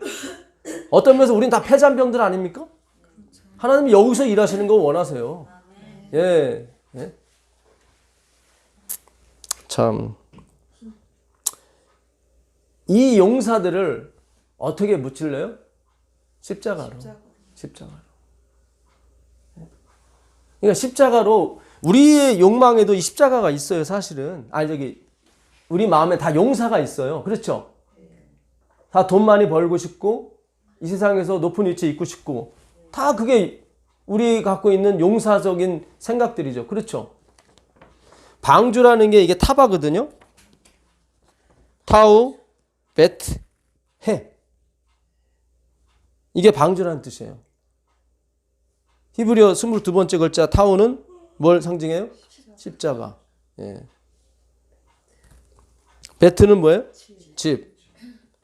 어떤 면에서 우린 다 패잔병들 아닙니까? 하나님이 여기서 일하시는 거 원하세요. 예. 예? 참. 이 용사들을 어떻게 무찔러요? 십자가로. 그러니까 십자가로 우리의 욕망에도 이 십자가가 있어요, 사실은. 우리 마음에 다 용사가 있어요. 그렇죠? 다 돈 많이 벌고 싶고 이 세상에서 높은 위치에 있고 싶고 다 그게 우리 갖고 있는 용사적인 생각들이죠. 그렇죠? 방주라는 게 이게 타바거든요. 타우, 베트, 해. 이게 방주라는 뜻이에요. 히브리어 22번째 글자 타우는 뭘 상징해요? 십자가. 예. 베트는 뭐예요? 집.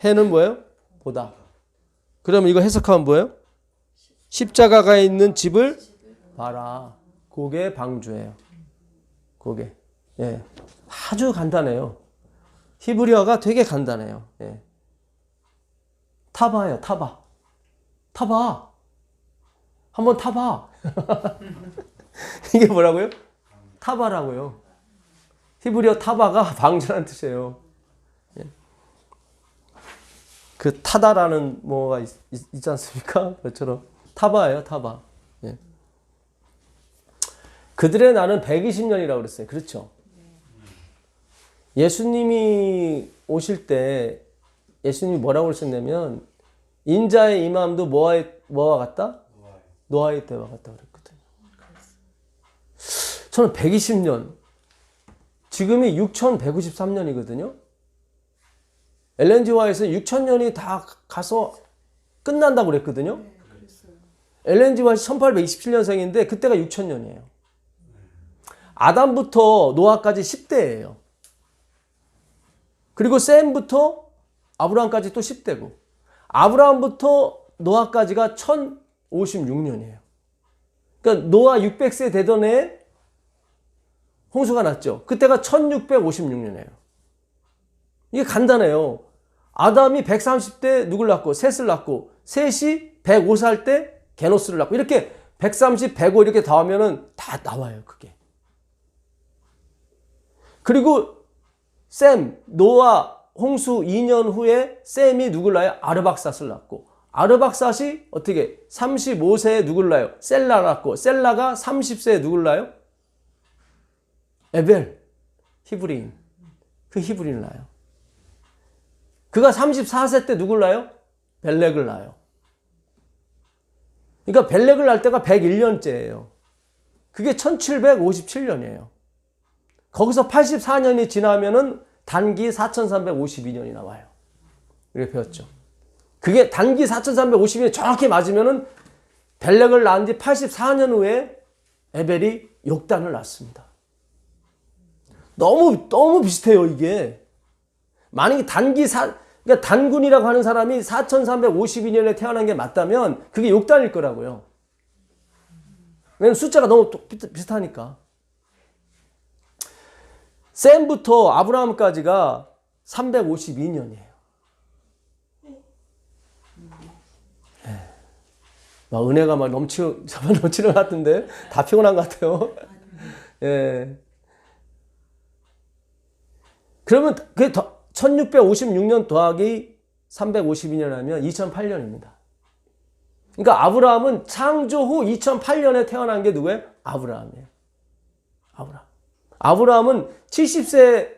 해는 뭐예요? 보다. 그럼 이거 해석하면 뭐예요? 십자가가 있는 집을 봐라. 그게 방주예요. 그게. 예. 아주 간단해요. 히브리어가 되게 간단해요. 예. 타바예요. 타바. 타봐. 한번 타봐. 이게 뭐라고요? 타바라고요. 히브리어 타바가 방주라는 뜻이에요. 예. 그 타다라는 뭐가 있지 않습니까? 그것처럼 타바예요. 타바. 예. 그들의 날은 120년이라고 그랬어요. 그렇죠? 예수님이 오실 때 예수님이 뭐라고 그러셨냐면 인자의 임함도 뭐와 같다? 노아의 때와 같다 그랬거든요. 저는 120년, 지금이 6153년이거든요. 엘렌지와에서 6000년이 다 가서 끝난다고 그랬거든요. 엘렌지와 1827년생인데 그때가 6000년이에요. 아담부터 노아까지 10대예요. 그리고 셈부터 아브라함까지 또 10대고 아브라함부터 노아까지가 1056년이에요. 그러니까 노아 600세 되던 해에 홍수가 났죠. 그때가 1656년이에요. 이게 간단해요. 아담이 130대 누굴 낳고 셋을 낳고 셋이 105살 때 게노스를 낳고 이렇게 130, 105 이렇게 더하면은 다 나와요. 그게. 그리고 셈, 노아, 홍수 2년 후에 셈이 누굴 낳아요? 아르박삿을 낳고 아르박삿이 어떻게 35세에 누굴 낳아요? 셀라 낳고 셀라가 30세에 누굴 낳아요? 에벨, 히브리인. 그 히브리인을 낳아요. 그가 34세 때 누굴 낳아요? 벨렉을 낳아요. 그러니까 벨렉을 낳을 때가 101년째예요. 그게 1757년이에요. 거기서 84년이 지나면은 단기 4352년이 나와요. 이렇게 배웠죠. 그게 단기 4352년이 정확히 맞으면은 벨렉을 낳은 뒤 84년 후에 에벨이 욕단을 낳습니다. 너무 비슷해요, 이게. 만약에 그러니까 단군이라고 하는 사람이 4352년에 태어난 게 맞다면 그게 욕단일 거라고요. 왜냐면 숫자가 너무 비슷하니까. 셈부터 아브라함까지가 352년이에요. 막 은혜가 막 넘치는 것 같은데 다 피곤한 것 같아요. 예. 그러면 그게 1656년 더하기 352년 하면 2008년입니다. 그러니까 아브라함은 창조 후 2008년에 태어난 게 누구예요? 아브라함이에요. 아브라함은 70세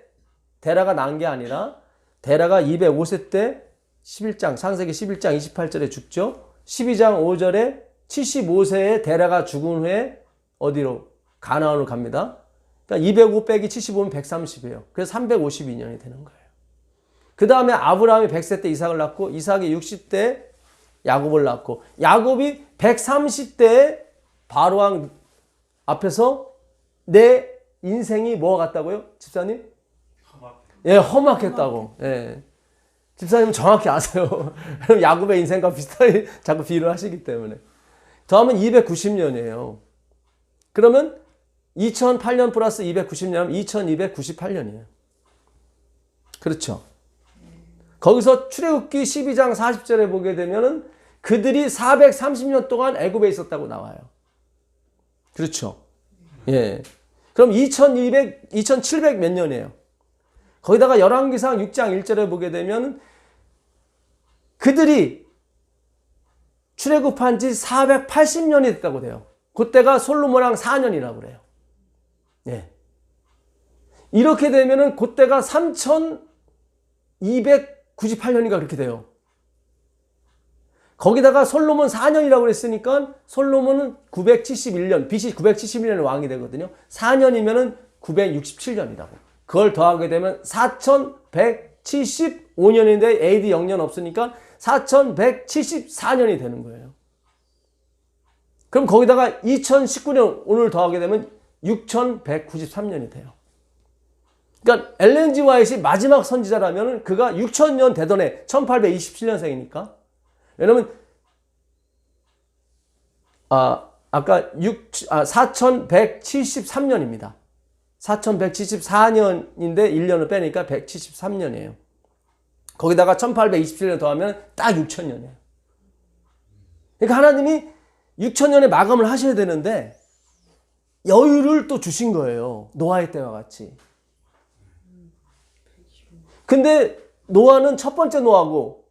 데라가 낳은 게 아니라 데라가 205세 때 11장, 창세기 11장 28절에 죽죠. 12장 5절에 75세에 데라가 죽은 후에 어디로? 가나안으로 갑니다. 그러니까 205 빼기 75면 130이에요. 그래서 352년이 되는 거예요. 그 다음에 아브라함이 100세 때 이삭을 낳고 이삭이 60대 야곱을 낳고 야곱이 130대에 바로왕 앞에서 내 인생이 뭐가 같다고요? 집사님? 예, 험악했다고. 예. 집사님 정확히 아세요. 야곱의 인생과 비슷하게 자꾸 비유를 하시기 때문에. 더하면 290년이에요. 그러면 2008년 플러스 290년, 2298년이에요. 그렇죠. 거기서 출애굽기 12장 40절에 보게 되면은 그들이 430년 동안 애굽에 있었다고 나와요. 그렇죠. 예. 그럼 2700 몇 년이에요. 거기다가 열왕기상 6장 1절에 보게 되면 그들이 출애굽한 지 480년이 됐다고 돼요. 그때가 솔로몬왕 4년이라고 그래요. 예. 이렇게 되면은 그때가 3298년인가 그렇게 돼요. 거기다가 솔로몬 4년이라고 그랬으니까 솔로몬은 971년, BC 971년에 왕이 되거든요. 4년이면은 967년이라고. 그걸 더하게 되면 4175년인데 AD 0년 없으니까 4174년이 되는 거예요. 그럼 거기다가 2019년 오늘 더하게 되면 6193년이 돼요. 그러니까 엘렌 G 화이트이 마지막 선지자라면 그가 6000년 되던 해 1827년생이니까 왜냐면 아까 4173년입니다. 4174년인데 1년을 빼니까 173년이에요. 거기다가 1827년 더하면 딱 6000년이에요. 그러니까 하나님이 6000년에 마감을 하셔야 되는데 여유를 또 주신 거예요. 노아의 때와 같이. 근데 노아는 첫 번째 노아고,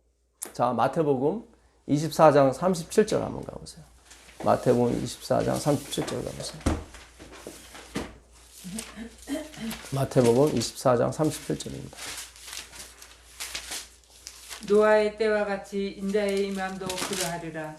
자, 마태복음 24장 37절 한번 가보세요. 마태복음 24장 37절 가보세요. 마태복음 24장 37절입니다. 노아의 때와 같이 인자의 임함도 그러하리라.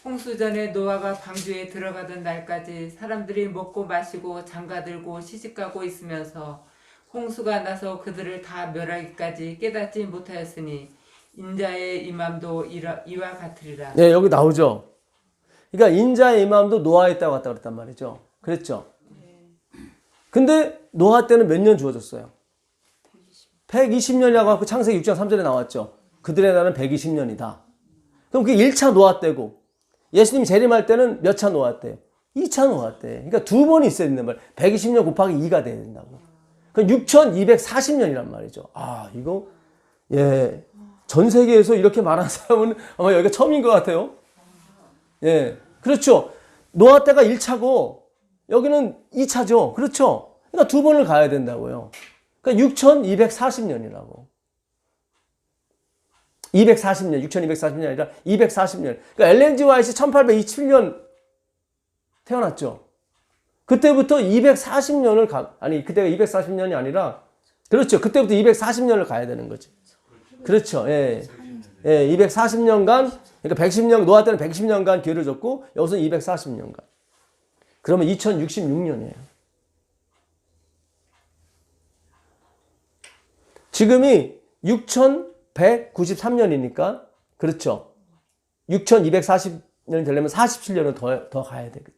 홍수 전에 노아가 방주에 들어가던 날까지 사람들이 먹고 마시고 장가들고 시집가고 있으면서 홍수가 나서 그들을 다 멸하기까지 깨닫지 못하였으니 인자의 임함도 이와 같으리라. 네, 여기 나오죠. 그러니까 인자의 임함도 노아의 때와 같다 그랬단 말이죠. 그랬죠. 근데 노아 때는 몇 년 주어졌어요? 120년이라고 하고 창세기 6장 3절에 나왔죠. 그들의 날은 120년이다. 그럼 그게 1차 노아 때고 예수님이 재림할 때는 몇 차 노아 때예요? 2차 노아 때. 그러니까 두 번이 있어야 된단 말이에요. 120년 곱하기 2가 돼야 된다고. 그럼 6240년이란 말이죠. 아, 이거 예. 전 세계에서 이렇게 말하는 사람은 아마 여기가 처음인 것 같아요. 예. 그렇죠. 노아 때가 1차고 여기는 2차죠. 그렇죠. 그러니까 두 번을 가야 된다고요. 그러니까 6240년이라고. 240년, 6240년이 아니라 240년. 그러니까 엘렌 지 화이트 1827년 태어났죠. 그때부터 240년을 그때가 240년이 아니라 그렇죠. 그때부터 240년을 가야 되는 거지. 그렇죠. 예. 예, 240년간 그러니까 110년 노아 때는 110년간 기회를 줬고 여기서 240년간. 그러면 2066년이에요. 지금이 6193년이니까 그렇죠. 6240년이 되려면 47년은 더 가야 되거든.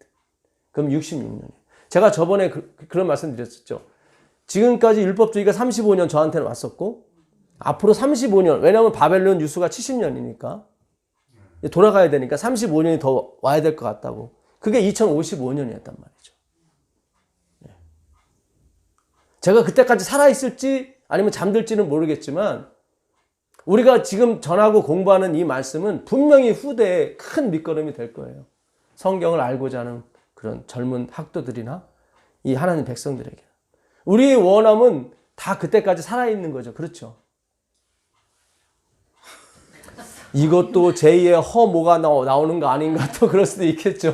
그럼 66년이에요. 제가 저번에 그런 말씀 드렸었죠. 지금까지 율법주의가 35년 저한테는 왔었고 앞으로 35년, 왜냐하면 바벨론 유수가 70년이니까 돌아가야 되니까 35년이 더 와야 될 것 같다고. 그게 2055년이었단 말이죠. 제가 그때까지 살아있을지 아니면 잠들지는 모르겠지만 우리가 지금 전하고 공부하는 이 말씀은 분명히 후대에 큰 밑거름이 될 거예요. 성경을 알고자 하는 그런 젊은 학도들이나 이 하나님 백성들에게. 우리의 원함은 다 그때까지 살아있는 거죠. 그렇죠? 이것도 제2의 허모가 나오는 거 아닌가 또 그럴 수도 있겠죠.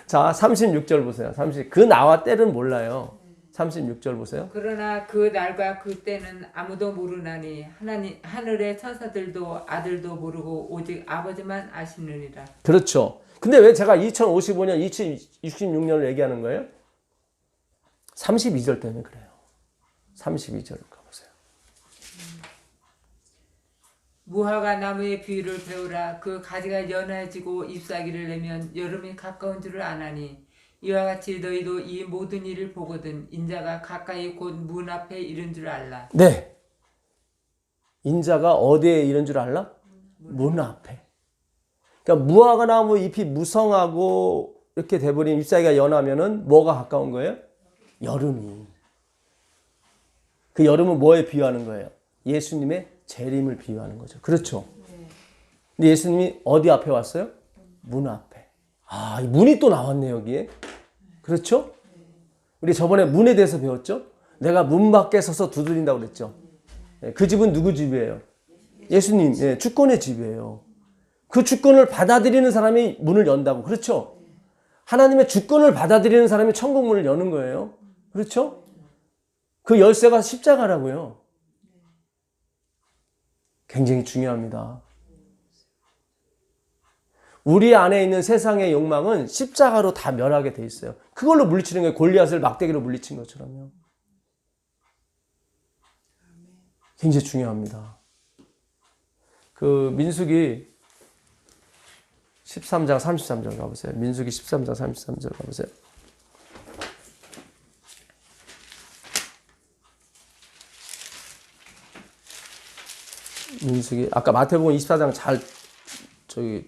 자, 36절 보세요. 그 나와 때는 몰라요. 36절 보세요. 그러나 그 날과 그 때는 아무도 모르나니 하늘의 천사들도 아들도 모르고 오직 아버지만 아시느니라. 그렇죠. 근데 왜 제가 2055년, 2066년을 얘기하는 거예요? 32절 때문에 그래요. 32절 가보세요. 무화과 나무의 비유를 배우라. 그 가지가 연해지고 잎사귀를 내면 여름이 가까운 줄을 아나니 이와 같이 너희도 이 모든 일을 보거든 인자가 가까이 곧 문 앞에 이른 줄 알라. 네. 인자가 어디에 이른 줄 알라? 문 앞에. 그러니까 무화과 나무 잎이 무성하고 이렇게 돼버린 잎사귀가 연하면은 뭐가 가까운 거예요? 여름이. 그 여름은 뭐에 비유하는 거예요? 예수님의 재림을 비유하는 거죠. 그렇죠. 근데 예수님이 어디 앞에 왔어요? 문 앞에. 아, 이 문이 또 나왔네, 여기에. 그렇죠? 우리 저번에 문에 대해서 배웠죠? 내가 문 밖에 서서 두드린다고 그랬죠. 그 집은 누구 집이에요? 예수님, 주권의 집이에요. 그 주권을 받아들이는 사람이 문을 연다고. 그렇죠? 하나님의 주권을 받아들이는 사람이 천국 문을 여는 거예요. 그렇죠? 그 열쇠가 십자가라고요. 굉장히 중요합니다. 우리 안에 있는 세상의 욕망은 십자가로 다 멸하게 돼 있어요. 그걸로 물리치는 거예요. 골리앗을 막대기로 물리친 것처럼요. 굉장히 중요합니다. 그 민수기 13장 33절 가보세요. 민수기 13장 33절 가보세요. 민수기 아까 마태복음 24장 잘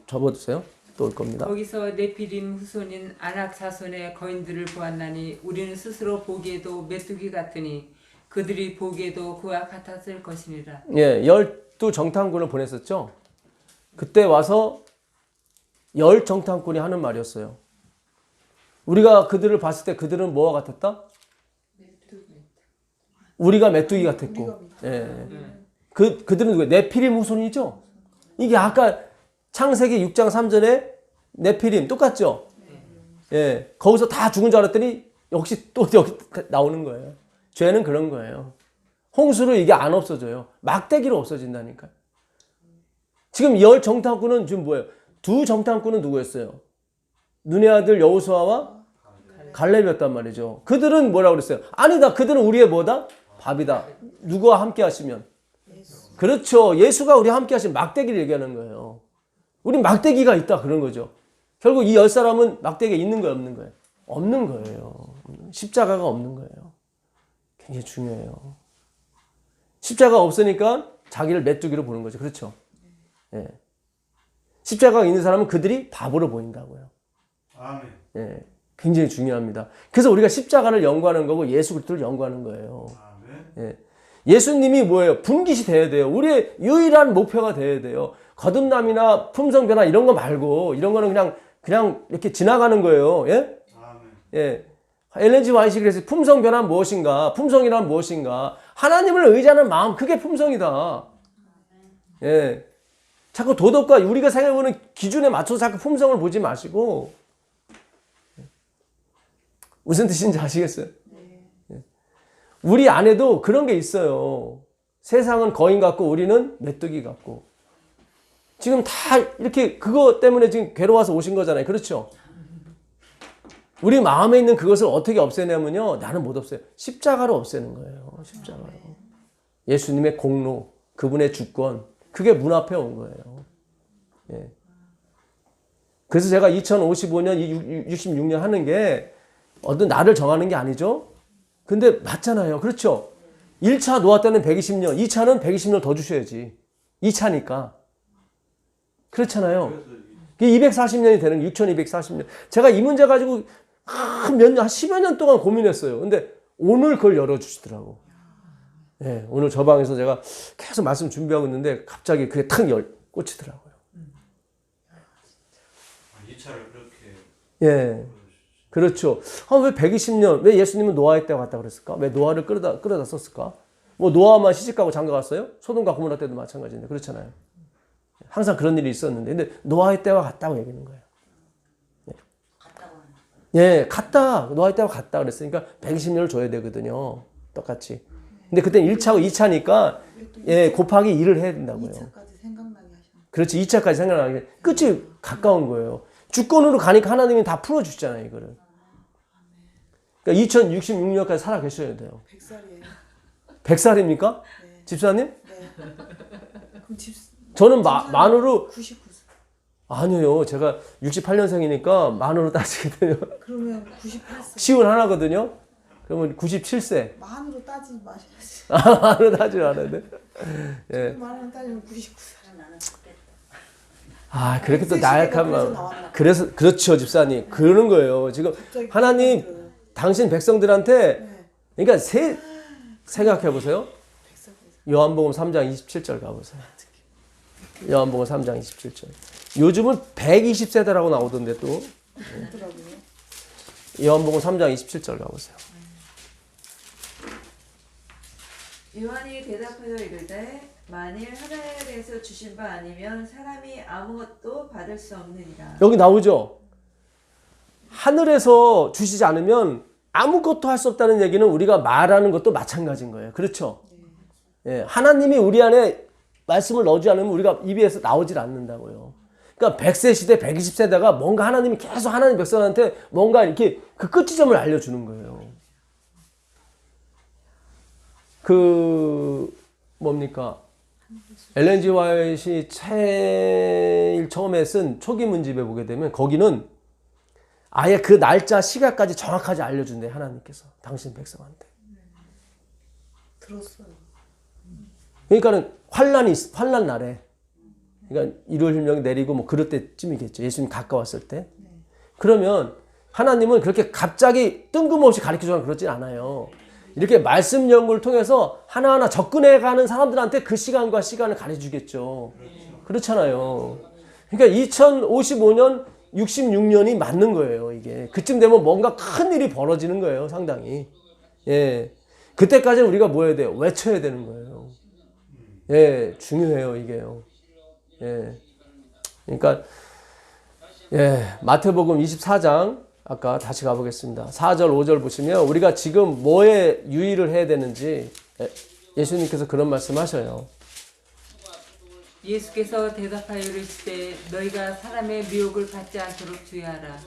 접어두세요. 또 올 겁니다. 거기서 네피림 후손인 아낙 자손의 거인들을 보았나니 우리는 스스로 보기에도 메뚜기 같으니 그들이 보기에도 그와 같았을 것이니라. 예, 12정탐꾼을 보냈었죠. 그때 와서 10정탐꾼이 하는 말이었어요. 우리가 그들을 봤을 때 그들은 뭐와 같았다? 우리가 메뚜기 같았고. 예. 그들은 누구예요? 네피림 후손이죠. 이게 아까 창세기 6장 3절에 네피림 똑같죠? 예. 거기서 다 죽은 줄 알았더니 역시 또 여기 나오는 거예요. 죄는 그런 거예요. 홍수로 이게 안 없어져요. 막대기로 없어진다니까요. 지금 10정탐꾼은 지금 뭐예요? 2정탐꾼은 누구였어요? 눈의 아들 여호수아와 갈렙이었단 말이죠. 그들은 뭐라고 그랬어요? 아니다. 그들은 우리의 뭐다? 밥이다. 누구와 함께 하시면? 그렇죠. 예수가 우리와 함께 하시면 막대기를 얘기하는 거예요. 우리 막대기가 있다 그런 거죠. 결국 이 10사람은 막대기가 있는 거예요? 없는 거예요? 없는 거예요. 십자가가 없는 거예요. 굉장히 중요해요. 십자가가 없으니까 자기를 메뚜기로 보는 거죠. 그렇죠? 예. 십자가가 있는 사람은 그들이 바보로 보인다고요. 아멘. 예. 굉장히 중요합니다. 그래서 우리가 십자가를 연구하는 거고 예수 그리스도를 연구하는 거예요. 아멘. 예. 예수님이 뭐예요? 분깃이 돼야 돼요. 우리의 유일한 목표가 돼야 돼요. 거듭남이나 품성 변화 이런 거 말고 이런 거는 그냥 이렇게 지나가는 거예요. 예? 아멘. 예. 엘렌 지 화이트가 그래서 품성 변화는 무엇인가? 품성이란 무엇인가? 하나님을 의지하는 마음, 그게 품성이다. 예. 자꾸 도덕과 우리가 생각해보는 기준에 맞춰서 자꾸 품성을 보지 마시고 무슨 뜻인지 아시겠어요? 예. 우리 안에도 그런 게 있어요. 세상은 거인 같고 우리는 메뚜기 같고. 지금 다 이렇게 그거 때문에 지금 괴로워서 오신 거잖아요. 그렇죠? 우리 마음에 있는 그것을 어떻게 없애냐면요. 나는 못 없애요. 십자가로 없애는 거예요. 십자가로. 예수님의 공로, 그분의 주권, 그게 문 앞에 온 거예요. 예. 그래서 제가 2055년, 66년 하는 게 어떤 나를 정하는 게 아니죠. 근데 맞잖아요. 그렇죠? 1차 노아 때는 120년, 2차는 120년 더 주셔야지. 2차니까. 그렇잖아요. 240년이 되는 6240년. 제가 이 문제 가지고 한 10여 년 동안 고민했어요. 근데 오늘 그걸 열어주시더라고. 예, 오늘 저 방에서 제가 계속 말씀 준비하고 있는데 갑자기 그게 탁 꽂히더라고요. 2차를 그렇게. 예. 그렇죠. 왜 120년, 왜 예수님은 노아의 때와 같다 그랬을까? 왜 노아를 끌어다 썼을까? 뭐 노아만 시집가고 장가갔어요? 소돔과 고모라 때도 마찬가지인데 그렇잖아요. 항상 그런 일이 있었는데 근데 노아의 때와 같다고 얘기하는 거예요. 예, 같다. 노아의 때와 같다 그랬으니까 120년을 줘야 되거든요. 똑같이. 근데 그때 1차고 2차니까 예, 곱하기 2를 해야 된다고요. 2차까지 생각나게 하셨네. 그렇지. 2차까지 생각나게. 끝이 가까운 거예요. 주권으로 가니까 하나님이 다 풀어주시잖아요, 이거를. 그러니까 2066년까지 살아 계셔야 돼요. 100살이에요. 100살입니까? 네. 집사님? 네. 그럼 저는 만으로 99살. 아니요. 제가 68년생이니까 만으로 따지게 되면 그러면 98살. 시운 하나거든요. 그러면 97세. 만으로 따지지 마셔야지. 만으로 따지면 안 돼. 예. 만으로 따지면 99살. 아, 그렇게 또 시대가 나약한 그래서 마음. 나왔나? 그래서, 그렇죠, 집사님. 그러는 거예요. 지금 갑자기 하나님, 그- 당신 백성들한테, 네. 그러니까 생각해 보세요. 100살. 요한복음 3장 27절 가보세요. 요한복음 3장 27절. 요즘은 120세대라고 나오던데 또. 그렇더라고요. 요한복음 3장 27절 가보세요. 요한이 대답하여 이르되 만일 하늘에서 주신 바 아니면 사람이 아무것도 받을 수 없느니라. 여기 나오죠? 하늘에서 주시지 않으면 아무것도 할 수 없다는 얘기는 우리가 말하는 것도 마찬가지인 거예요. 그렇죠? 예, 하나님이 우리 안에 말씀을 넣지 않으면 우리가 입에서 나오질 않는다고요. 그러니까 100세 시대, 120세대가 뭔가 하나님이 계속 하나님 백성한테 뭔가 이렇게 그 끝지점을 알려주는 거예요. 뭡니까? 엘렌 G 화이트이 제일 처음에 쓴 초기 문집에 보게 되면 거기는 아예 그 날짜, 시간까지 정확하게 알려준대, 하나님께서. 당신 백성한테. 들었어요. 그러니까는 환란 날에. 그러니까 일요일명이 내리고 뭐 그럴 때쯤이겠죠. 예수님 가까웠을 때. 그러면 하나님은 그렇게 갑자기 뜬금없이 가르쳐주거나 그러진 않아요. 이렇게 말씀 연구를 통해서 하나하나 접근해가는 사람들한테 그 시간과 시간을 가르쳐주겠죠. 그렇잖아요. 그러니까 2055년, 66년이 맞는 거예요, 이게. 그쯤 되면 뭔가 큰 일이 벌어지는 거예요, 상당히. 예. 그때까지는 우리가 뭐 해야 돼요? 외쳐야 되는 거예요. 예, 중요해요, 이게요. 예. 그러니까, 예, 마태복음 24장, 아까 다시 가보겠습니다. 4절, 5절 보시면 우리가 지금 뭐에 유의를 해야 되는지 예수님께서 그런 말씀 하셔요. 예수께서 대답하여 이르시되 너희가 사람의 미혹을 받지 않도록 주의하라.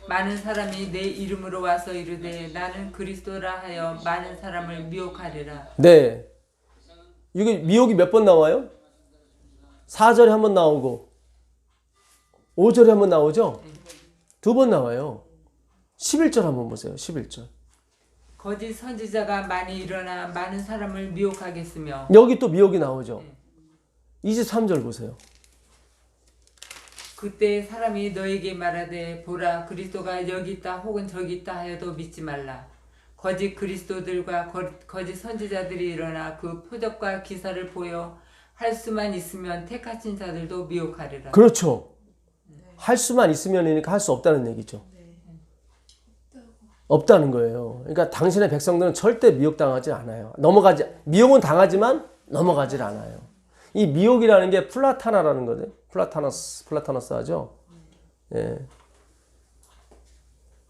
많은 사람이 내 이름으로 와서 이르되 나는 그리스도라 하여 많은 사람을 미혹하리라. 네. 이게 미혹이 몇 번 나와요? 4절에 한 번 나오고 5절에 한 번 나오죠? 2번 나와요. 11절 한번 보세요. 11절. 거짓 선지자가 많이 일어나 많은 사람을 미혹하겠으며 여기 또 미혹이 나오죠. 23절 보세요. 그때 사람이 너에게 말하되 보라 그리스도가 여기 있다 혹은 저기 있다 하여도 믿지 말라. 거짓 그리스도들과 거짓 선지자들이 일어나 그 표적과 기사를 보여 할 수만 있으면 택하신 자들도 미혹하리라. 그렇죠. 할 수만 있으면이니까 할 수 없다는 얘기죠. 없다는 거예요. 그러니까 당신의 백성들은 절대 미혹당하지 않아요. 미혹은 당하지만 넘어가질 않아요. 이 미혹이라는 게 플라타나라는 거죠. 플라타너스 하죠. 예.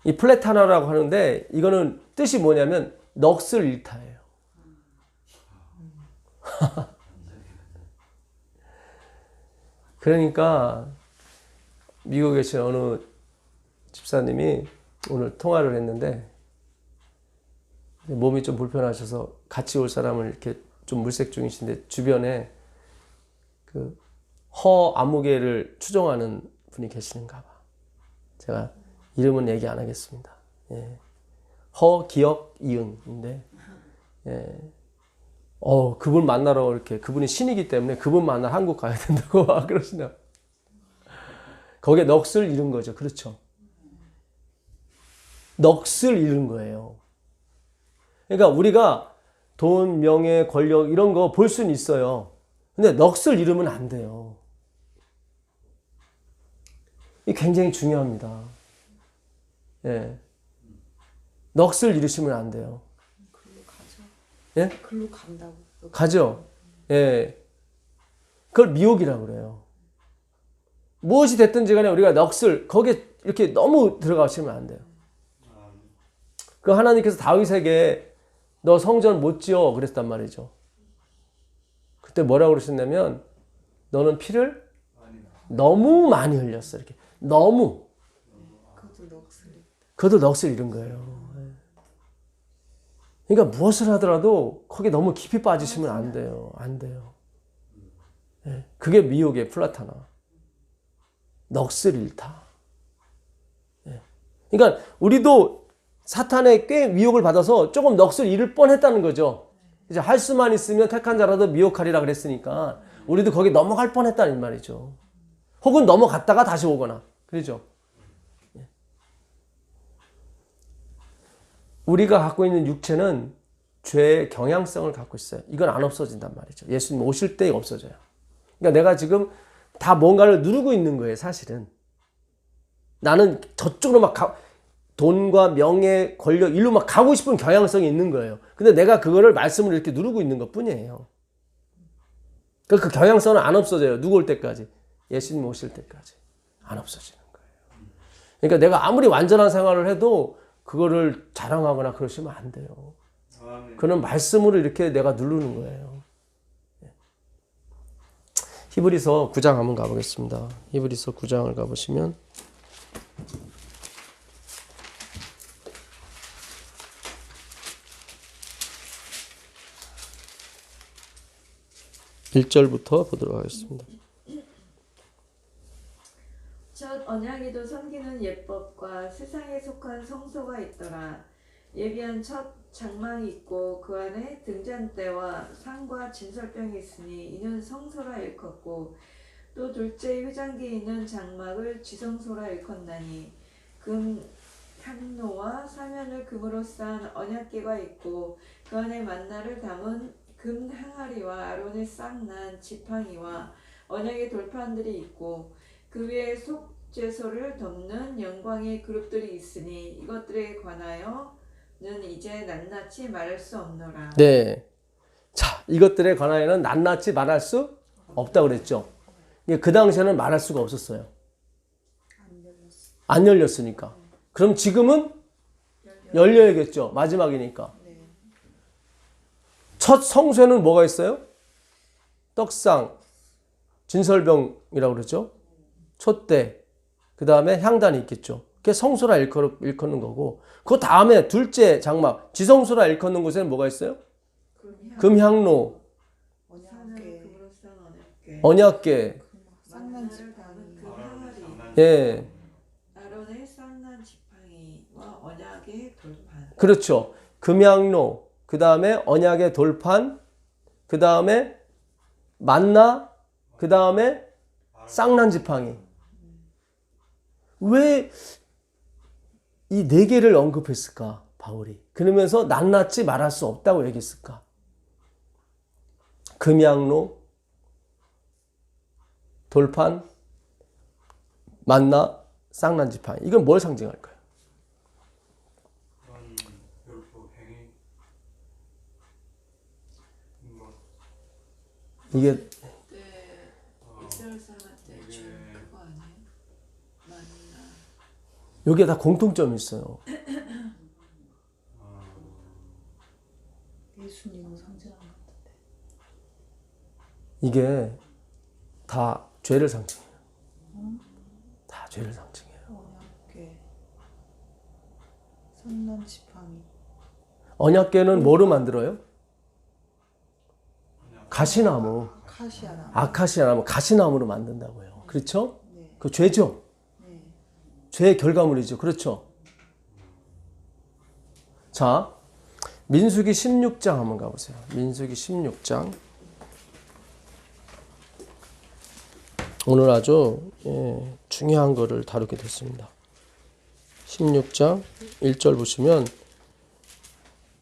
이 플라타나라고 하는데 이거는 뜻이 뭐냐면 넋을 잃다예요. 그러니까 미국에 계신 어느 집사님이 오늘 통화를 했는데 몸이 좀 불편하셔서 같이 올 사람을 이렇게 좀 물색 중이신데 주변에 그 허아무개를 추종하는 분이 계시는가 봐. 제가 이름은 얘기 안 하겠습니다. 예. 허기역 이응인데 예. 그분 만나러 이렇게 그분이 신이기 때문에 그분 만나러 한국 가야 된다고 막 그러시나. 거기에 넋을 잃은 거죠. 그렇죠. 넋을 잃은 거예요. 그러니까 우리가 돈, 명예, 권력 이런 거 볼 수는 있어요. 근데 넋을 잃으면 안 돼요. 이게 굉장히 중요합니다. 예. 넋을 잃으시면 안 돼요. 글로 가죠. 예? 글로 간다고. 가죠. 예. 그걸 미혹이라고 그래요. 무엇이 됐든지 간에 우리가 넋을 거기에 이렇게 너무 들어가시면 안 돼요. 그 하나님께서 다윗에게 너 성전 못 지어 그랬단 말이죠. 그때 뭐라고 그러셨냐면 너는 피를 너무 많이 흘렸어. 이렇게 너무. 그것도 넋을 잃은 거예요. 그러니까 무엇을 하더라도 거기에 너무 깊이 빠지시면 안 돼요. 안 돼요. 예. 그게 미혹의 플라타나. 넋을 잃다. 예. 그러니까 우리도 사탄의 꽤 미혹을 받아서 조금 넋을 잃을 뻔했다는 거죠. 이제 할 수만 있으면 택한 자라도 미혹하리라 그랬으니까 우리도 거기 넘어갈 뻔했다는 말이죠. 혹은 넘어갔다가 다시 오거나. 그렇죠? 예. 우리가 갖고 있는 육체는 죄의 경향성을 갖고 있어요. 이건 안 없어진단 말이죠. 예수님 오실 때 없어져요. 그러니까 내가 지금 다 뭔가를 누르고 있는 거예요, 사실은. 나는 저쪽으로 막 돈과 명예, 권력, 일로 막 가고 싶은 경향성이 있는 거예요. 근데 내가 그거를 말씀으로 이렇게 누르고 있는 것 뿐이에요. 그 경향성은 안 없어져요. 누구 올 때까지? 예수님 오실 때까지. 안 없어지는 거예요. 그러니까 내가 아무리 완전한 생활을 해도 그거를 자랑하거나 그러시면 안 돼요. 그는 말씀으로 이렇게 내가 누르는 거예요. 히브리서 9장 한번 가보겠습니다. 히브리서 9장을 가보시면 1절부터 보도록 하겠습니다. 첫 언약에도 섬기는 예법과 세상에 속한 성소가 있더라. 예비한 첫 장막이 있고 그 안에 등잔대와 상과 진설병이 있으니 이는 성소라 일컫고 또 둘째 회장기에 있는 장막을 지성소라 일컫나니 금 향로와 사면을 금으로 쌓은 언약궤가 있고 그 안에 만나를 담은 금 항아리와 아론의 쌍난 지팡이와 언약의 돌판들이 있고 그 위에 속죄소를 덮는 영광의 그룹들이 있으니 이것들에 관하여는 이제 낱낱이 말할 수 없노라. 네. 자, 이것들에 관하여는 낱낱이 말할 수 없다고 그랬죠. 그 당시에는 말할 수가 없었어요. 안 열렸으니까. 그럼 지금은 열려야겠죠. 마지막이니까. 첫 성소에는 뭐가 있어요? 떡상, 진설병이라고 그러죠. 촛대, 그 다음에 향단이 있겠죠. 그게 성소라 일컫는 거고, 그 다음에 둘째 장막, 지성소라 일컫는 곳에는 뭐가 있어요? 금향로, 언약궤, 만나를 담은 그 항아리, 예, 아론의 쌍난 지팡이와 언약의 돌판. 그렇죠. 금향로, 그 다음에 언약의 돌판, 그 다음에 만나, 그 다음에 쌍난 지팡이. 왜 이 네 개를 언급했을까, 바울이? 그러면서 낱낱이 말할 수 없다고 얘기했을까? 금향로, 돌판, 만나, 쌍난 지팡이. 이건 뭘 상징할까요? 이게 여기에 다 공통점이 있어요. 예수님을 상징하는 것 같은데. 이게 다 죄를 상징해요. 다 죄를 상징해요. 언약궤, 선난 지팡이, 언약궤는 뭐로 만들어요? 가시나무, 카시아나. 아카시아나무, 가시나무로 만든다고요. 그렇죠? 네. 그 죄죠. 네. 죄의 결과물이죠. 그렇죠? 자, 민수기 16장 한번 가보세요. 민수기 16장. 오늘 아주 중요한 거를 다루게 됐습니다. 16장 1절 보시면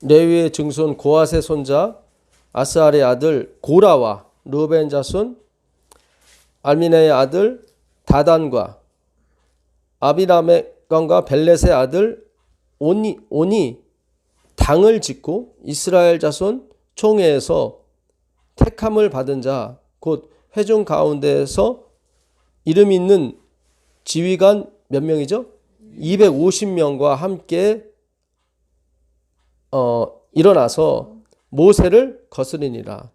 레위의 증손 고핫의 손자 아스알의 아들 고라와 르벤 자손 알미나의 아들 다단과 아비람의 건과 벨렛의 아들 온이 당을 짓고 이스라엘 자손 총회에서 택함을 받은 자 곧 회중 가운데에서 이름 있는 지휘관 몇 명이죠? 250명과 함께 일어나서 모세를 거스리니라.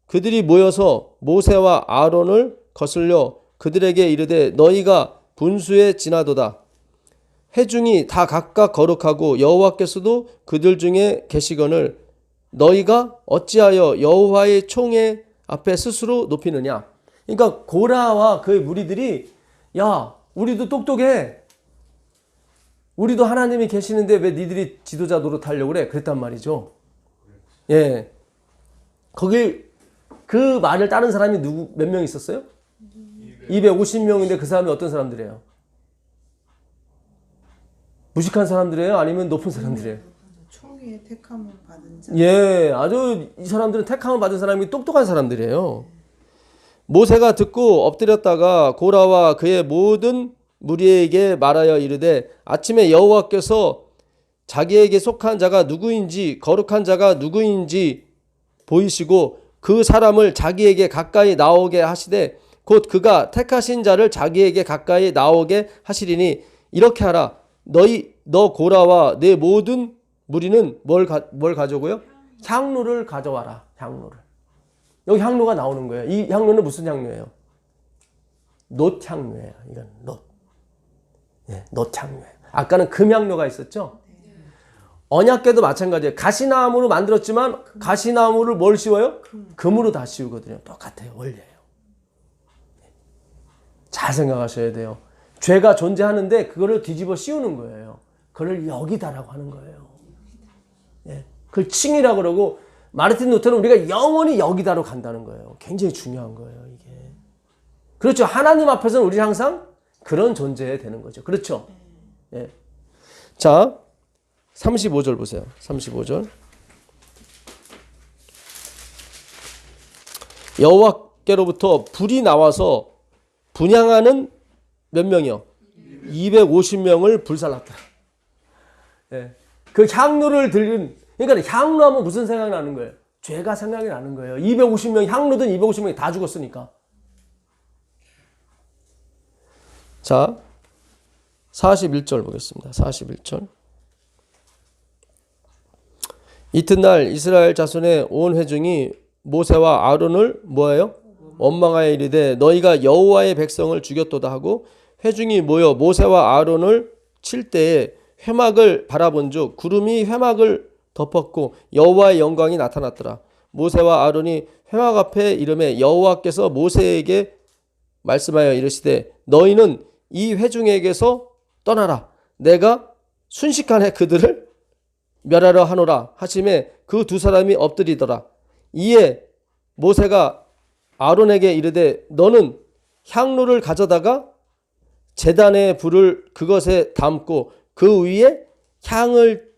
그들이 모여서 모세와 아론을 거슬려 그들에게 이르되 너희가 분수에 지나도다. 회중이 다 각각 거룩하고 여호와께서도 그들 중에 계시거늘 너희가 어찌하여 여호와의 총회 앞에 스스로 높이느냐. 그러니까 고라와 그의 무리들이 야 우리도 똑똑해. 우리도 하나님이 계시는데 왜 니들이 지도자 노릇하려고 그래? 그랬단 말이죠. 예. 거길 그 말을 따른 사람이 몇 명 있었어요? 250명인데 그 사람이 어떤 사람들이에요? 무식한 사람들이에요? 아니면 높은 사람들이에요? 총회의 택함을 받은 자. 예, 아주 이 사람들은 택함을 받은 사람이 똑똑한 사람들이에요. 모세가 듣고 엎드렸다가 고라와 그의 모든 무리에게 말하여 이르되 아침에 여호와께서 자기에게 속한 자가 누구인지 거룩한 자가 누구인지 보이시고 그 사람을 자기에게 가까이 나오게 하시되 곧 그가 택하신 자를 자기에게 가까이 나오게 하시리니 이렇게 하라. 너 고라와 내 모든 무리는 뭘 가져오고요? 향로를 가져와라. 향로를. 여기 향로가 나오는 거예요. 이 향로는 무슨 향로예요? 놋향로예요. 이건 놋. 예, 놋향로예요. 아까는 금향로가 있었죠? 언약궤도 마찬가지예요. 가시나무로 만들었지만 가시나무를 뭘 씌워요? 금으로 다 씌우거든요. 똑같아요. 원리예요. 잘 생각하셔야 돼요. 죄가 존재하는데 그거를 뒤집어 씌우는 거예요. 그걸 여기다라고 하는 거예요. 예, 그걸 칭이라고 그러고 마르틴 루터는 우리가 영원히 여기다로 간다는 거예요. 굉장히 중요한 거예요. 이게. 그렇죠. 하나님 앞에서는 우리 항상 그런 존재 되는 거죠. 그렇죠. 예. 자, 35절 보세요. 35절. 여호와께로부터 불이 나와서 분향하는 몇 명이요? 250명을 불살랐더라. 예. 그 향로를 들은, 그러니까 향로하면 무슨 생각이 나는 거예요? 죄가 생각이 나는 거예요. 250명, 향로든 250명이 다 죽었으니까. 자, 41절 보겠습니다. 41절. 이튿날 이스라엘 자손의 온 회중이 모세와 아론을 뭐예요? 원망하여 이르되 너희가 여호와의 백성을 죽였도다 하고 회중이 모여 모세와 아론을 칠 때에 회막을 바라본즉 구름이 회막을 덮었고 여호와의 영광이 나타났더라. 모세와 아론이 회막 앞에 이르매 여호와께서 모세에게 말씀하여 이르시되 너희는 이 회중에게서 떠나라. 내가 순식간에 그들을 멸하려 하노라 하심에 그 두 사람이 엎드리더라. 이에 모세가 아론에게 이르되 너는 향로를 가져다가 제단의 불을 그것에 담고 그 위에 향을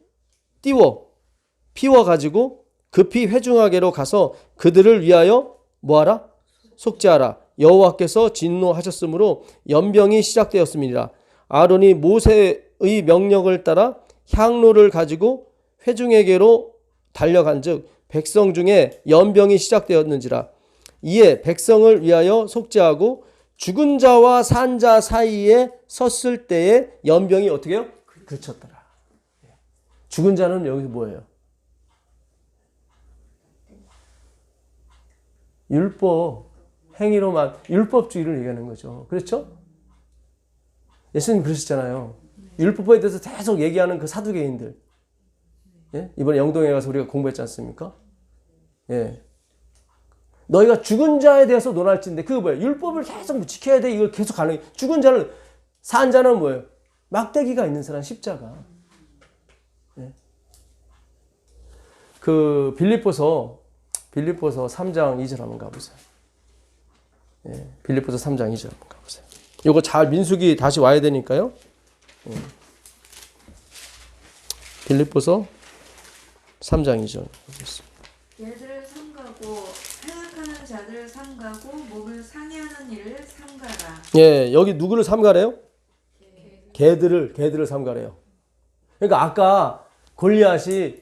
피워 가지고 급히 회중에게로 가서 그들을 위하여 뭐하라? 속죄하라. 여호와께서 진노하셨으므로 연병이 시작되었음이니라. 아론이 모세의 명령을 따라 향로를 가지고 회중에게로 달려간즉 백성 중에 연병이 시작되었는지라. 이에 백성을 위하여 속죄하고 죽은 자와 산 자 사이에 섰을 때에 연병이 어떻게 해요? 그쳤더라. 죽은 자는 여기서 뭐예요? 율법, 행위로만, 율법주의를 얘기하는 거죠. 그렇죠? 예수님 그러셨잖아요. 율법에 대해서 계속 얘기하는 그 사두개인들. 예? 이번에 영동에 가서 우리가 공부했지 않습니까? 예. 너희가 죽은 자에 대해서 논할진데 그거 뭐예요? 율법을 계속 지켜야 돼. 이걸 계속 가는 거예요. 죽은 자는, 산 자는 뭐예요? 막대기가 있는 사람, 십자가. 예. 그 빌립보서 3장 2절 한번 가보세요. 예. 빌립보서 3장 2절 한번 가보세요. 요거 잘 민수기 다시 와야 되니까요. 예. 빌립보서 3장 2절 보겠습니다. 얘들을 삼가고 행악하는 자들을 삼가고 몸을 상해하는 일을 삼가라. 예, 여기 누구를 삼가래요? 개들을 삼가래요. 그러니까 아까 골리앗이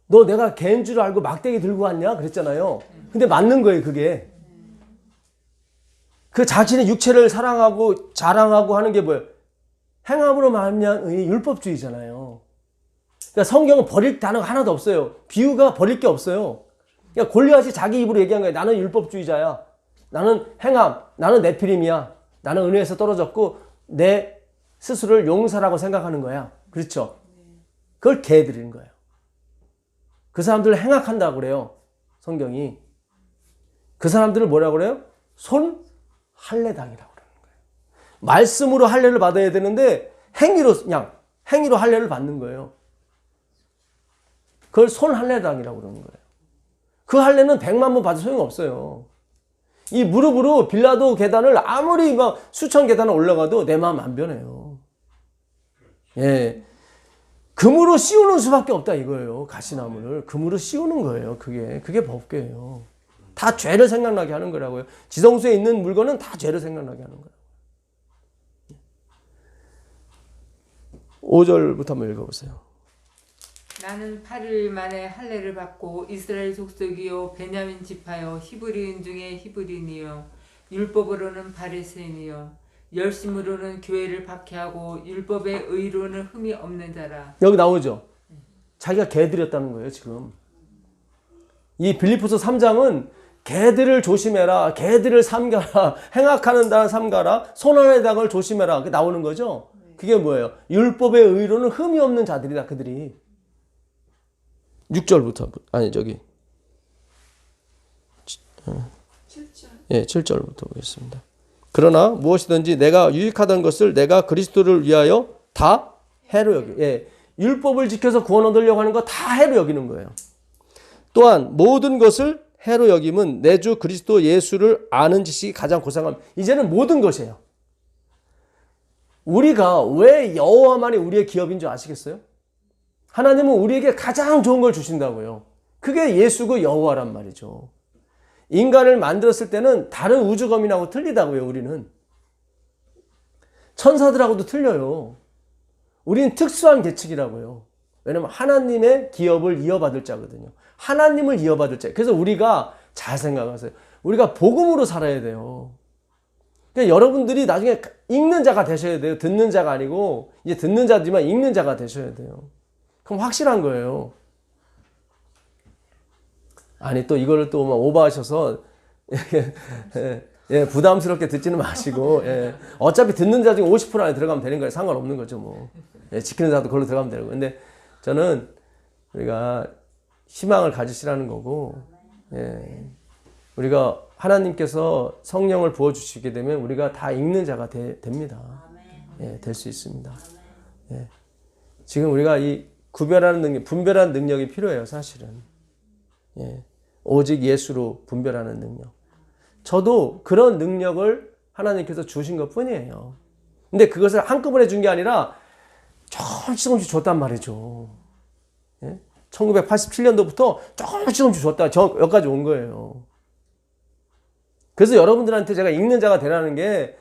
너 내가 개인 줄 알고 막대기 들고 왔냐? 그랬잖아요. 근데 맞는 거예요, 그게. 그 자신의 육체를 사랑하고 자랑하고 하는 게 뭐예요? 행함으로 말미암은 율법주의잖아요. 그러니까 성경은 버릴 단어가 하나도 없어요. 비유가 버릴 게 없어요. 그러니까 골리앗이 자기 입으로 얘기한 거예요. 나는 율법주의자야. 나는 행함. 나는 네피림이야. 나는 은혜에서 떨어졌고 내 스스로를 용사라고 생각하는 거야. 그렇죠? 그걸 개드리는 거예요. 그 사람들을 행악한다고 그래요. 성경이. 그 사람들을 뭐라고 그래요? 손 할례당이라고 그러는 거예요. 말씀으로 할례를 받아야 되는데 행위로 할례를 받는 거예요. 그걸 손 할례당이라고 그러는 거예요. 그 할례는 100만 번 받을 소용이 없어요. 이 무릎으로 빌라도 계단을 아무리 막 수천 계단을 올라가도 내 마음 안 변해요. 예. 금으로 씌우는 수밖에 없다 이거예요. 가시나무를 금으로 씌우는 거예요. 그게 법궤예요. 다 죄를 생각나게 하는 거라고요. 지성소에 있는 물건은 다 죄를 생각나게 하는 거예요. 5절부터 한번 읽어보세요. 나는 8일 만에 할례를 받고 이스라엘 족속이요 베냐민 지파요 히브리인 중에 히브리인이요 율법으로는 바리새인이요 열심으로는 교회를 박해하고 율법의 의로는 흠이 없는 자라. 여기 나오죠. 자기가 개들였다는 거예요. 지금 이 빌립보서 3장은 개들을 조심해라, 개들을 삼가라, 행악하는 자 삼가라, 손안의 당을 조심해라. 그게 나오는 거죠. 그게 뭐예요? 율법의 의로는 흠이 없는 자들이다. 그들이 6절부터 아니 저기 7절. 예, 7절부터 보겠습니다. 그러나 무엇이든지 내가 유익하던 것을 내가 그리스도를 위하여 다 해로 여기. 예, 율법을 지켜서 구원 얻으려고 하는 거 다 해로 여기는 거예요. 또한 모든 것을 해로 여김은 내 주 그리스도 예수를 아는 지식이 가장 고상함. 이제는 모든 것이에요. 우리가 왜 여호와만이 우리의 기업인 줄 아시겠어요? 하나님은 우리에게 가장 좋은 걸 주신다고요. 그게 예수고 여호와란 말이죠. 인간을 만들었을 때는 다른 우주거민하고 틀리다고요. 우리는 천사들하고도 틀려요. 우리는 특수한 계층이라고요. 왜냐면 하나님의 기업을 이어받을 자거든요. 하나님을 이어받을 자. 그래서 우리가 잘 생각하세요. 우리가 복음으로 살아야 돼요. 그러니까 여러분들이 나중에 읽는 자가 되셔야 돼요. 듣는 자가 아니고 이제 듣는 자지만 읽는 자가 되셔야 돼요. 그럼 확실한 거예요. 아니 또 이거를 또 막 오버하셔서 예, 부담스럽게 듣지는 마시고 예, 어차피 듣는 자 중에 50% 안에 들어가면 되는 거예요. 상관없는 거죠 뭐. 예, 지키는 자도 그걸로 들어가면 되는 거예요. 근데 저는 우리가 희망을 가지시라는 거고 예, 우리가 하나님께서 성령을 부어주시게 되면 우리가 다 읽는 자가 됩니다. 예, 될 수 있습니다. 예. 지금 우리가 이 구별하는 능력, 분별하는 능력이 필요해요. 사실은. 예. 오직 예수로 분별하는 능력. 저도 그런 능력을 하나님께서 주신 것 뿐이에요. 근데 그것을 한꺼번에 준 게 아니라 조금씩 줬단 말이죠. 예? 1987년도부터 조금씩 줬다. 여기까지 온 거예요. 그래서 여러분들한테 제가 읽는 자가 되라는 게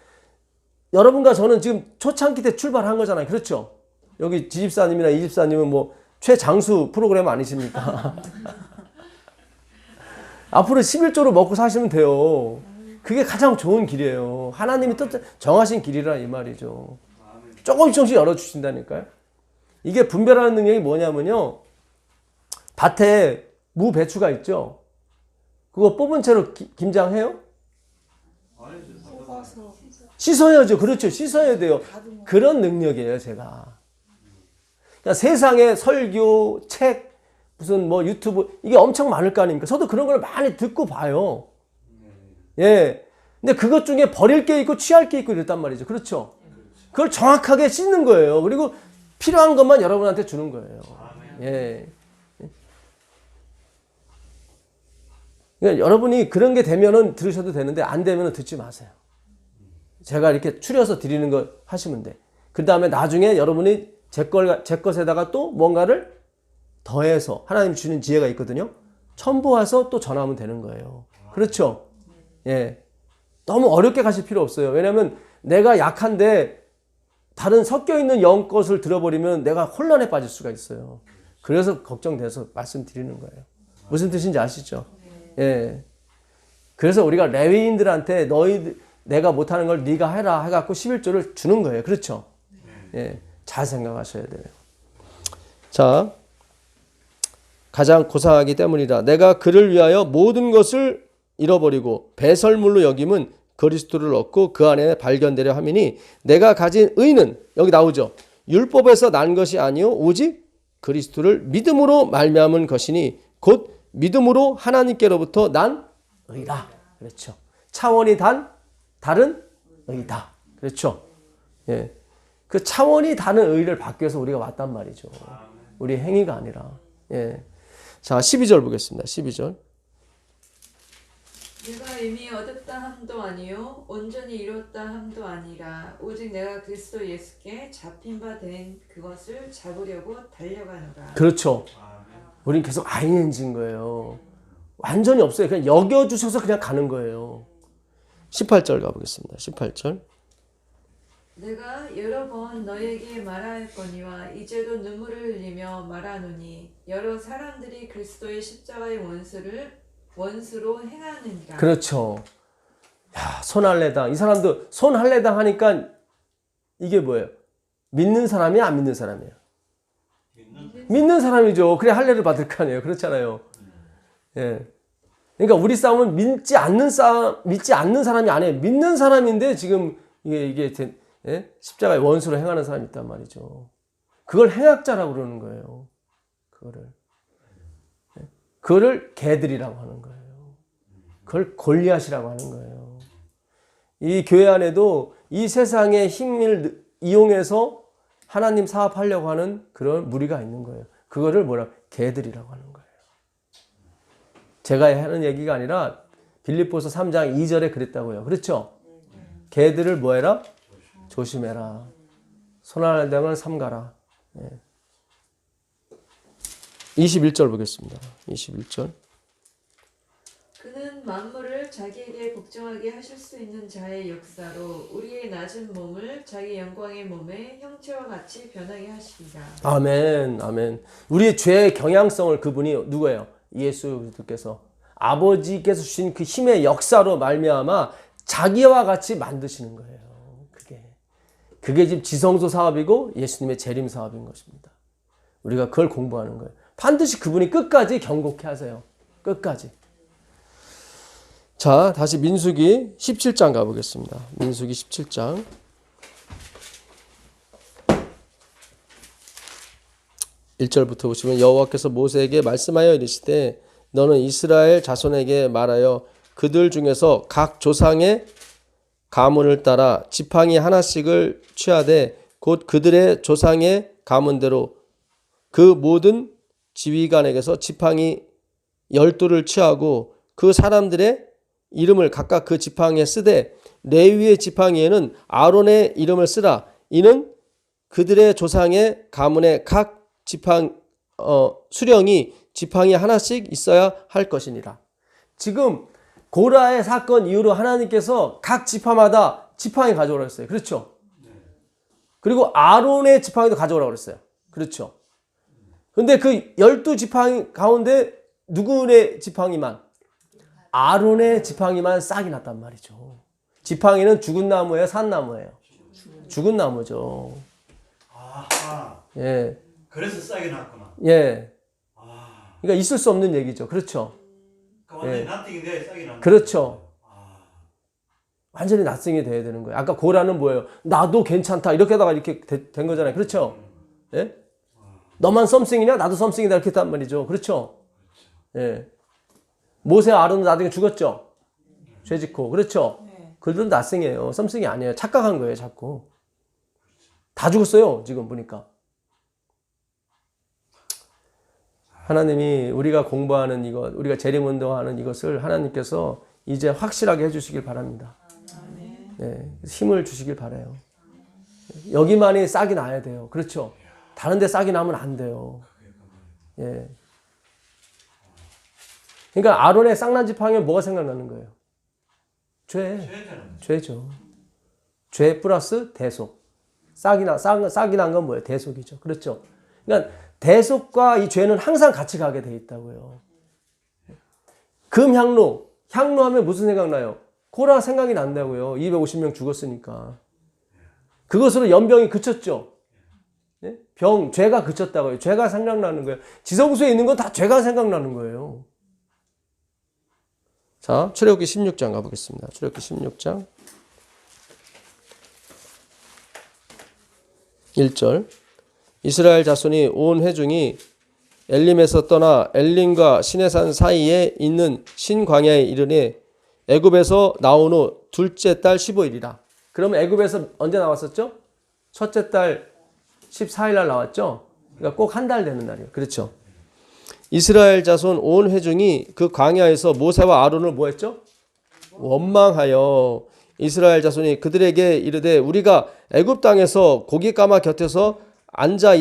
여러분과 저는 지금 초창기 때 출발한 거잖아요. 그렇죠? 여기 지집사님이나 이집사님은 뭐 최장수 프로그램 아니십니까? 앞으로 11조로 먹고 사시면 돼요. 그게 가장 좋은 길이에요. 하나님이 또 정하신 길이라 이 말이죠. 조금씩 열어주신다니까요. 이게 분별하는 능력이 뭐냐면요. 밭에 무 배추가 있죠. 그거 뽑은 채로 김장해요? 뽑아서 씻어야죠. 그렇죠. 씻어야 돼요. 다듬어. 그런 능력이에요, 제가. 그러니까 세상에 설교, 책, 무슨 뭐 유튜브, 이게 엄청 많을 거 아닙니까? 저도 그런 걸 많이 듣고 봐요. 예. 근데 그것 중에 버릴 게 있고 취할 게 있고 이랬단 말이죠. 그렇죠? 그걸 정확하게 씻는 거예요. 그리고 필요한 것만 여러분한테 주는 거예요. 예. 그러니까 여러분이 그런 게 되면은 들으셔도 되는데 안 되면은 듣지 마세요. 제가 이렇게 추려서 드리는 거 하시면 돼. 그 다음에 나중에 여러분이 제 것에다가 또 뭔가를 더해서 하나님 주는 지혜가 있거든요. 첨부해서 또 전하면 되는 거예요. 그렇죠? 예. 너무 어렵게 가실 필요 없어요. 왜냐하면 내가 약한데 다른 섞여 있는 영 것을 들어버리면 내가 혼란에 빠질 수가 있어요. 그래서 걱정돼서 말씀드리는 거예요. 무슨 뜻인지 아시죠? 예. 그래서 우리가 레위인들한테 내가 못하는 걸 네가 해라 해갖고 11조를 주는 거예요. 그렇죠? 예. 잘 생각하셔야 돼요. 자, 가장 고상하기 때문이다. 내가 그를 위하여 모든 것을 잃어버리고 배설물로 여김은 그리스도를 얻고 그 안에 발견되려 함이니 내가 가진 의는 여기 나오죠. 율법에서 난 것이 아니요 오직 그리스도를 믿음으로 말미암은 것이니 곧 믿음으로 하나님께로부터 난 의라. 그렇죠. 차원이 다른 의다. 그렇죠. 예. 그 차원이 다른 의를 받기 위해서 우리가 왔단 말이죠. 우리 행위가 아니라. 예. 자, 12절 보겠습니다. 12절. 내가 이미 얻었다 함도 아니요 온전히 이뤘다 함도 아니라 오직 내가 그리스도 예수께 잡힌 바 된 그것을 잡으려고 달려가노라. 그렇죠. 우린 계속 ING인 거예요. 완전히 없어요. 그냥 여겨주셔서 그냥 가는 거예요. 18절 가보겠습니다. 18절. 내가 여러 번 너에게 말하였거니와 이제도 눈물을 흘리며 말하노니 여러 사람들이 그리스도의 십자가의 원수로 행하느니라. 그렇죠. 야, 손할례당. 이 사람도 손할례당 하니까 이게 뭐예요? 믿는 사람이야, 안 믿는 사람이에요? 믿는 사람이죠. 그래 할례를 받을 거 아니에요. 그렇잖아요. 예. 그러니까 우리 싸움은 믿지 않는 사람이 아니에요. 믿는 사람인데 지금 이게 예? 십자가의 원수로 행하는 사람이 있단 말이죠. 그걸 행악자라고 그러는 거예요. 그거를 개들이라고 하는 거예요. 그걸 골리앗이라고 하는 거예요. 이 교회 안에도 이 세상의 힘을 이용해서 하나님 사업하려고 하는 그런 무리가 있는 거예요. 그거를 개들이라고 하는 거예요. 제가 하는 얘기가 아니라 빌립보서 3장 2절에 그랬다고요. 그렇죠? 개들을 뭐해라? 조심해라. 손할례당을 삼가라. 예. 21절 보겠습니다. 21절. 그는 만물을 자기에게 복종하게 하실 수 있는 자의 역사로 우리의 낮은 몸을 자기 영광의 몸의 형체와 같이 변하게 하시리라. 아멘, 아멘. 우리의 죄의 경향성을 그분이 누구예요? 예수 그리스도께서 아버지께서 주신 그 힘의 역사로 말미암아 자기와 같이 만드시는 거예요. 그게 지금 지성소 사업이고 예수님의 재림 사업인 것입니다. 우리가 그걸 공부하는 거예요. 반드시 그분이 끝까지 경고케 하세요. 끝까지. 자, 다시 민수기 17장 가보겠습니다. 민수기 17장. 1절부터 보시면 여호와께서 모세에게 말씀하여 이르시되 너는 이스라엘 자손에게 말하여 그들 중에서 각 조상의 가문을 따라 지팡이 하나씩을 취하되 곧 그들의 조상의 가문대로 그 모든 지휘관에게서 지팡이 12를 취하고 그 사람들의 이름을 각각 그 지팡이에 쓰되 레위의 지팡이에는 아론의 이름을 쓰라. 이는 그들의 조상의 가문에 각 수령이 지팡이 하나씩 있어야 할 것이니라. 지금 고라의 사건 이후로 하나님께서 각 지파마다 지팡이 가져오라고 했어요. 그렇죠? 그리고 아론의 지팡이도 가져오라고 했어요. 그렇죠? 근데 그 12지팡이 가운데 누구의 지팡이만? 아론의 지팡이만 싹이 났단 말이죠. 지팡이는 죽은 나무예요, 산 나무예요? 죽은 나무죠. 아하. 예. 그래서 싹이 났구나. 예. 아. 그러니까 있을 수 없는 얘기죠. 그렇죠. 그러니까 완전히 예. 나띵이 돼야 싹이 났네. 그렇죠. 아. 완전히 낯성이 돼야 되는 거예요. 아까 고라는 뭐예요? 나도 괜찮다. 이렇게 하다가 이렇게 된 거잖아요. 그렇죠. 예? 너만 썸씽이냐? 나도 썸씽이다. 이렇게 했단 말이죠. 그렇죠. 예. 모세와 아론은 나중에 죽었죠. 죄 짓고. 그렇죠. 네. 그들은 낯성이에요. 썸씽이 아니에요. 착각한 거예요. 자꾸. 다 죽었어요. 지금 보니까. 하나님이 우리가 공부하는 이것, 우리가 재림운동하는 이것을 하나님께서 이제 확실하게 해주시길 바랍니다. 네, 힘을 주시길 바라요. 여기만이 싹이 나야 돼요. 그렇죠. 다른 데 싹이 나면 안 돼요. 예. 그러니까 아론의 싹난 지팡이면 뭐가 생각나는 거예요? 죄죠. 죄 플러스 대속. 싹이 난 건 뭐예요? 대속이죠. 그렇죠. 그러니까 대속과 이 죄는 항상 같이 가게 돼 있다고요. 금향로. 향로하면 무슨 생각나요? 코라 생각이 난다고요. 250명 죽었으니까. 그것으로 연병이 그쳤죠. 네? 죄가 그쳤다고요. 죄가 생각나는 거예요. 지성소에 있는 건 다 죄가 생각나는 거예요. 자, 출애굽기 16장 가보겠습니다. 출애굽기 16장 1절. 이스라엘 자손이 온 회중이 엘림에서 떠나 엘림과 시내산 사이에 있는 신광야에 이르니 애굽에서 나온 후 둘째 달 15일이라. 그러면 애굽에서 언제 나왔었죠? 첫째 달 14일 날 나왔죠? 그러니까 꼭 한 달 되는 날이에요. 그렇죠? 이스라엘 자손 온 회중이 그 광야에서 모세와 아론을 뭐 했죠? 원망하여 이스라엘 자손이 그들에게 이르되 우리가 애굽 땅에서 고깃가마 곁에서 앉아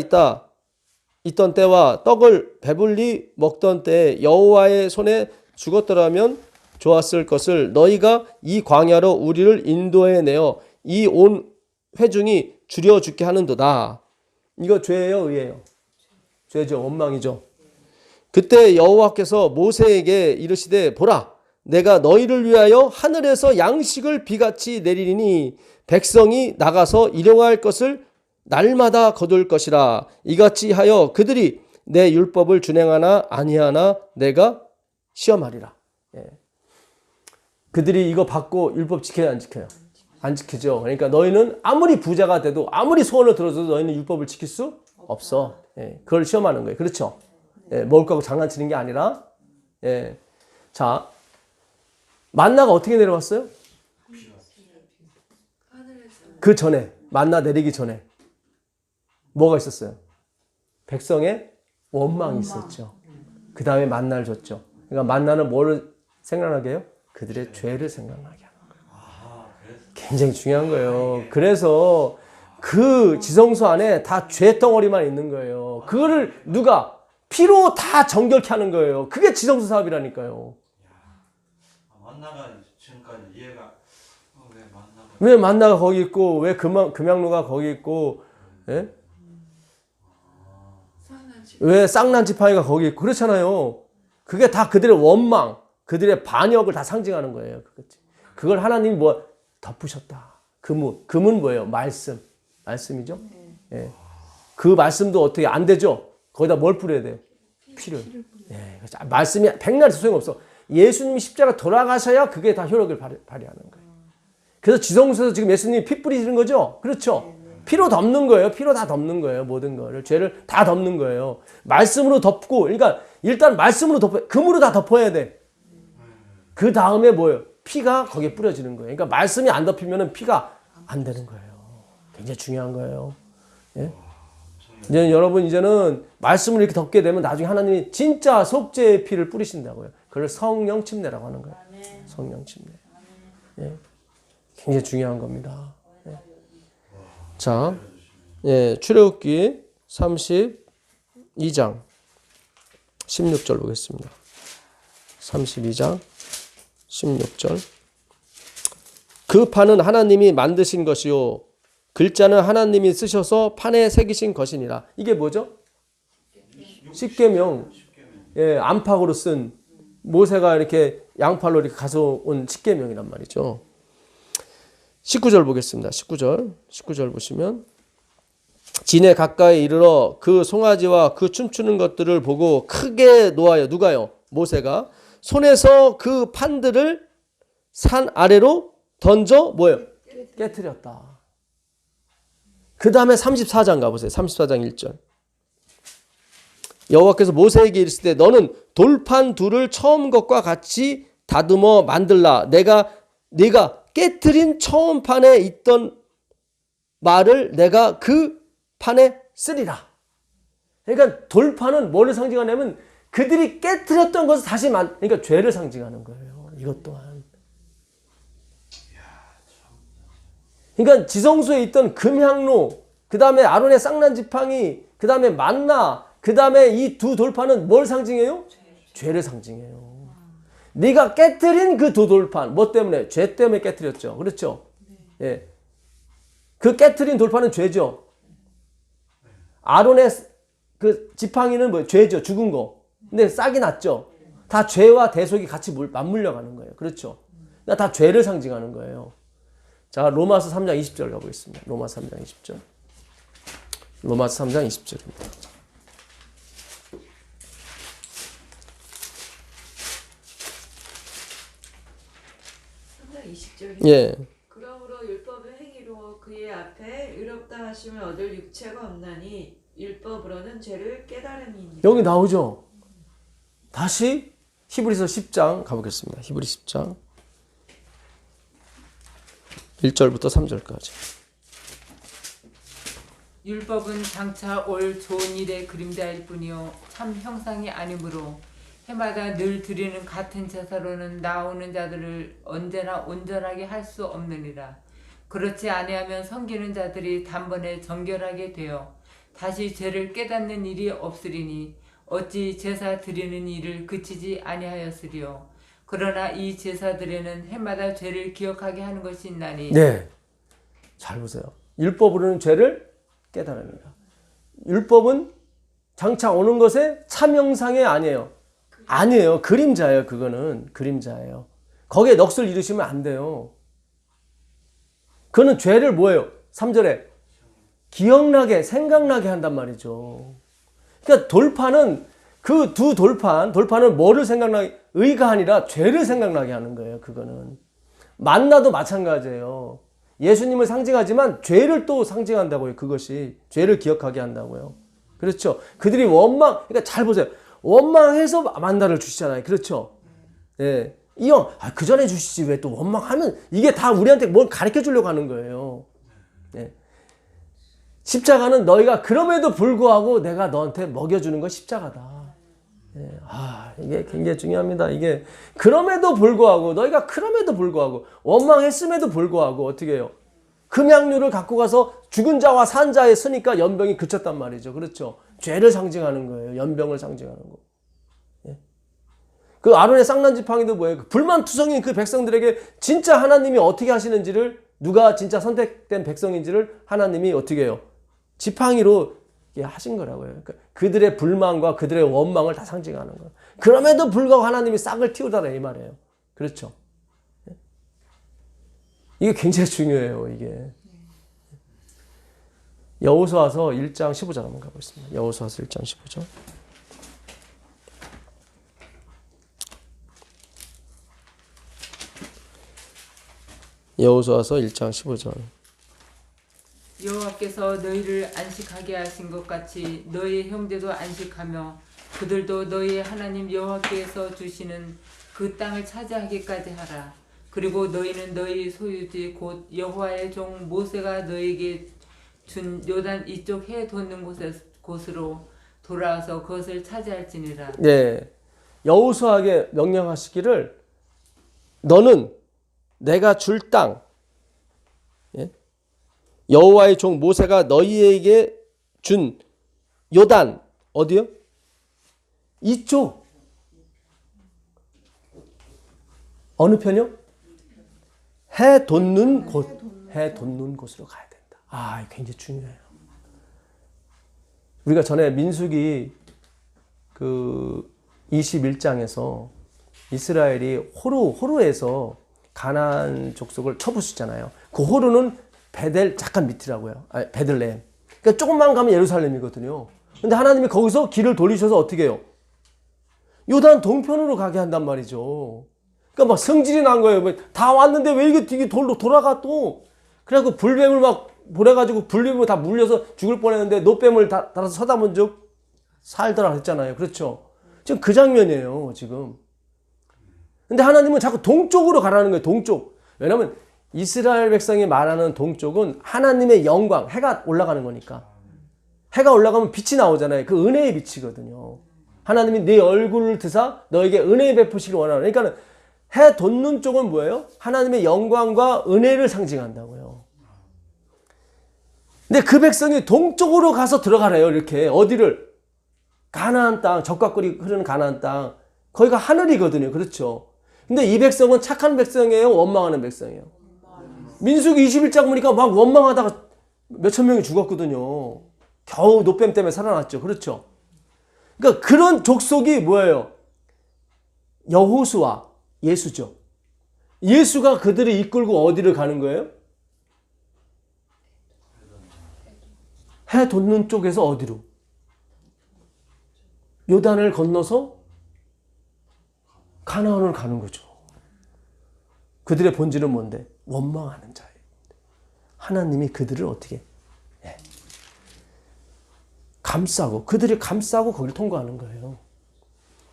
있던 때와 떡을 배불리 먹던 때에 여호와의 손에 죽었더라면 좋았을 것을 너희가 이 광야로 우리를 인도해 내어 이 온 회중이 줄여 죽게 하는도다. 이거 죄예요, 의예요? 죄죠. 원망이죠. 그때 여호와께서 모세에게 이르시되 보라 내가 너희를 위하여 하늘에서 양식을 비같이 내리니 백성이 나가서 일용할 것을 날마다 거둘 것이라. 이같이 하여 그들이 내 율법을 준행하나 아니하나 내가 시험하리라. 예. 그들이 이거 받고 율법 지켜야 안 지켜요? 안 지키죠. 그러니까 너희는 아무리 부자가 돼도 아무리 소원을 들어줘도 너희는 율법을 지킬 수 없어. 예. 그걸 시험하는 거예요. 그렇죠? 예. 먹을 거하고 장난치는 게 아니라. 예. 자, 만나가 어떻게 내려왔어요? 그 전에, 만나 내리기 전에 뭐가 있었어요? 백성의 원망이 있었죠. 그 다음에 만나를 줬죠. 그러니까 만나는 뭐를 생각나게 해요? 그들의 죄를 생각나게 하는 거예요. 굉장히 중요한 거예요. 그래서 그 지성소 안에 다 죄덩어리만 있는 거예요. 그거를 누가 피로 다 정결케 하는 거예요. 그게 지성소 사업이라니까요. 만나가 지금까지 이해가 왜 만나가 거기 있고 왜 금양로가 거기 있고 예? 왜 쌍난 지팡이가 거기 있고 그렇잖아요. 그게 다 그들의 원망, 그들의 반역을 다 상징하는 거예요. 그걸 하나님이 뭐 덮으셨다. 금은 뭐예요? 말씀이죠. 예. 그 말씀도 어떻게 안 되죠? 거기다 뭘 뿌려야 돼요? 피를. 예. 말씀이 백날 소용없어. 예수님이 십자가 돌아가셔야 그게 다 효력을 발휘하는 거예요. 그래서 지성소에서 지금 예수님이 피 뿌리시는 거죠? 그렇죠? 피로 덮는 거예요. 피로 다 덮는 거예요. 모든 거를. 죄를 다 덮는 거예요. 말씀으로 덮고, 그러니까 일단 말씀으로 금으로 다 덮어야 돼. 그 다음에 뭐예요? 피가 거기에 뿌려지는 거예요. 그러니까 말씀이 안 덮이면 피가 안 되는 거예요. 굉장히 중요한 거예요. 예? 이제는 여러분, 이제는 말씀을 이렇게 덮게 되면 나중에 하나님이 진짜 속죄의 피를 뿌리신다고요. 그걸 성령 침례라고 하는 거예요. 성령 침례. 예. 굉장히 중요한 겁니다. 예. 자, 예, 출애굽기 32장 16절 보겠습니다. 32장 16절. 그 판은 하나님이 만드신 것이요 글자는 하나님이 쓰셔서 판에 새기신 것이니라. 이게 뭐죠? 십계명. 예, 안팎으로 쓴 모세가 이렇게 양팔로 이렇게 가져온 십계명이란 말이죠. 19절 보겠습니다. 19절 보시면 진에 가까이 이르러 그 송아지와 그 춤추는 것들을 보고 크게 노하여 누가요? 모세가 손에서 그 판들을 산 아래로 던져 뭐예요? 깨트렸다. 그 다음에 34장 가보세요. 34장 1절. 여호와께서 모세에게 이르시되 너는 돌판 둘을 처음 것과 같이 다듬어 만들라. 네가 깨트린 처음 판에 있던 말을 내가 그 판에 쓰리라. 그러니까 돌판은 뭐를 상징하냐면 그들이 깨트렸던 것을 다시 그러니까 죄를 상징하는 거예요. 이것 또한. 그러니까 지성소에 있던 금향로, 그 다음에 아론의 쌍난 지팡이, 그 다음에 만나, 그 다음에 이 두 돌판은 뭘 상징해요? 죄를 상징해요. 네가 깨트린 그 두 돌판, 뭐 때문에? 죄 때문에 깨트렸죠. 그렇죠? 예. 그 깨트린 돌판은 죄죠. 아론의 그 지팡이는 뭐 죄죠. 죽은 거. 근데 싹이 났죠. 다 죄와 대속이 같이 맞물려 가는 거예요. 그렇죠? 다 죄를 상징하는 거예요. 자, 로마서 3장 20절 가보겠습니다. 로마서 3장 20절. 로마서 3장 20절입니다. 20절. 예. 그러므로 율법의 행위로 그의 앞에 의롭다 하심을 얻을 육체가 없나니 율법으로는 죄를 깨달음이니라. 여기 나오죠. 다시 히브리서 10장 가보겠습니다. 히브리 10장 1절부터 3절까지. 율법은 장차 올 좋은 일의 그림자일 뿐이요 참 형상이 아니므로 해마다 늘 드리는 같은 제사로는 나오는 자들을 언제나 온전하게 할 수 없느니라. 그렇지 아니하면 섬기는 자들이 단번에 정결하게 되어 다시 죄를 깨닫는 일이 없으리니 어찌 제사 드리는 일을 그치지 아니하였으리요. 그러나 이 제사들에는 해마다 죄를 기억하게 하는 것이 있나니. 네. 잘 보세요. 율법으로는 죄를 깨달습니다. 율법은 장차 오는 것의 참 형상이 아니에요. 아니에요. 그림자예요. 그거는 그림자예요. 거기에 넋을 잃으시면 안 돼요. 그거는 죄를 뭐예요? 3절에 기억나게 생각나게 한단 말이죠. 그러니까 돌판은 그 두 돌판은 뭐를 생각나게, 의가 아니라 죄를 생각나게 하는 거예요. 그거는 만나도 마찬가지예요. 예수님을 상징하지만 죄를 또 상징한다고요. 그것이 죄를 기억하게 한다고요. 그렇죠. 그들이 그러니까 잘 보세요. 원망해서 만나를 주시잖아요. 그렇죠. 예. 이 형, 그 전에 주시지 왜 또 원망하면 이게 다 우리한테 뭘 가르쳐 주려고 하는 거예요. 예. 십자가는 너희가 그럼에도 불구하고 내가 너한테 먹여주는 건 십자가다. 예. 이게 굉장히 중요합니다. 이게 그럼에도 불구하고 너희가 그럼에도 불구하고 원망했음에도 불구하고 어떻게 해요? 금양류를 갖고 가서 죽은 자와 산 자에 쓰니까 연병이 그쳤단 말이죠. 그렇죠. 죄를 상징하는 거예요. 연병을 상징하는 거. 예. 그 아론의 쌍난 지팡이도 뭐예요? 그 불만투성인 그 백성들에게 진짜 하나님이 어떻게 하시는지를, 누가 진짜 선택된 백성인지를 하나님이 어떻게 해요? 지팡이로 하신 거라고요. 그러니까 그들의 불만과 그들의 원망을 다 상징하는 거예요. 그럼에도 불구하고 하나님이 싹을 틔우다라 이 말이에요. 그렇죠. 예. 이게 굉장히 중요해요. 이게. 여호수아서 1장 15절 한번 가보겠습니다. 여호수아서 1장 15절. 여호수아서 1장 15절. 여호와께서 너희를 안식하게 하신 것 같이 너희 형제도 안식하며 그들도 너희 하나님 여호와께서 주시는 그 땅을 차지하기까지 하라. 그리고 너희는 너희 소유지 곧 여호와의 종 모세가 너희에게 준 요단 이쪽 해 돋는 곳으로 돌아와서 그것을 차지할지니라. 네, 여호수아에게 명령하시기를 너는 내가 줄 땅, 예? 여호와의 종 모세가 너희에게 준 요단 어디요? 이쪽. 어느 편이요? 해 돋는 곳. 해 돋는 곳으로 가야 된다. 굉장히 중요해요. 우리가 전에 민수기 그 21장에서 이스라엘이 호루에서 가나안 족속을 쳐부수잖아요. 그 호루는 베델 잠깐 밑이라고요. 아니, 베들레헴. 그러니까 조금만 가면 예루살렘이거든요. 근데 하나님이 거기서 길을 돌리셔서 어떻게 해요? 요단 동편으로 가게 한단 말이죠. 그러니까 막 성질이 난 거예요. 다 왔는데 왜 이게 돌아가 또. 그래갖고 불뱀을 막 보내가지고 불뱀을 다 물려서 죽을 뻔했는데 노뱀을 달아서 쳐다본 적 살더라 했잖아요. 그렇죠? 지금 그 장면이에요. 지금. 근데 하나님은 자꾸 동쪽으로 가라는 거예요. 동쪽. 왜냐면 이스라엘 백성이 말하는 동쪽은 하나님의 영광, 해가 올라가는 거니까. 해가 올라가면 빛이 나오잖아요. 그 은혜의 빛이거든요. 하나님이 네 얼굴을 드사 너에게 은혜 베푸시길 원하는. 그러니까 해 돋는 쪽은 뭐예요? 하나님의 영광과 은혜를 상징한다고요. 근데 그 백성이 동쪽으로 가서 들어가래요. 이렇게 어디를? 가나안 땅, 적과 꿀이 흐르는 가나안 땅. 거기가 하늘이거든요. 그렇죠? 근데 이 백성은 착한 백성이에요? 원망하는 백성이에요? 민수기 21장 보니까 막 원망하다가 몇천 명이 죽었거든요. 겨우 노뱀 때문에 살아났죠. 그렇죠? 그러니까 그런 족속이 뭐예요? 여호수아, 예수죠. 예수가 그들을 이끌고 어디를 가는 거예요? 해 돋는 쪽에서 어디로? 요단을 건너서 가나안을 가는 거죠. 그들의 본질은 뭔데? 원망하는 자예요. 하나님이 그들을 어떻게 감싸고 그들이 감싸고 거기를 통과하는 거예요.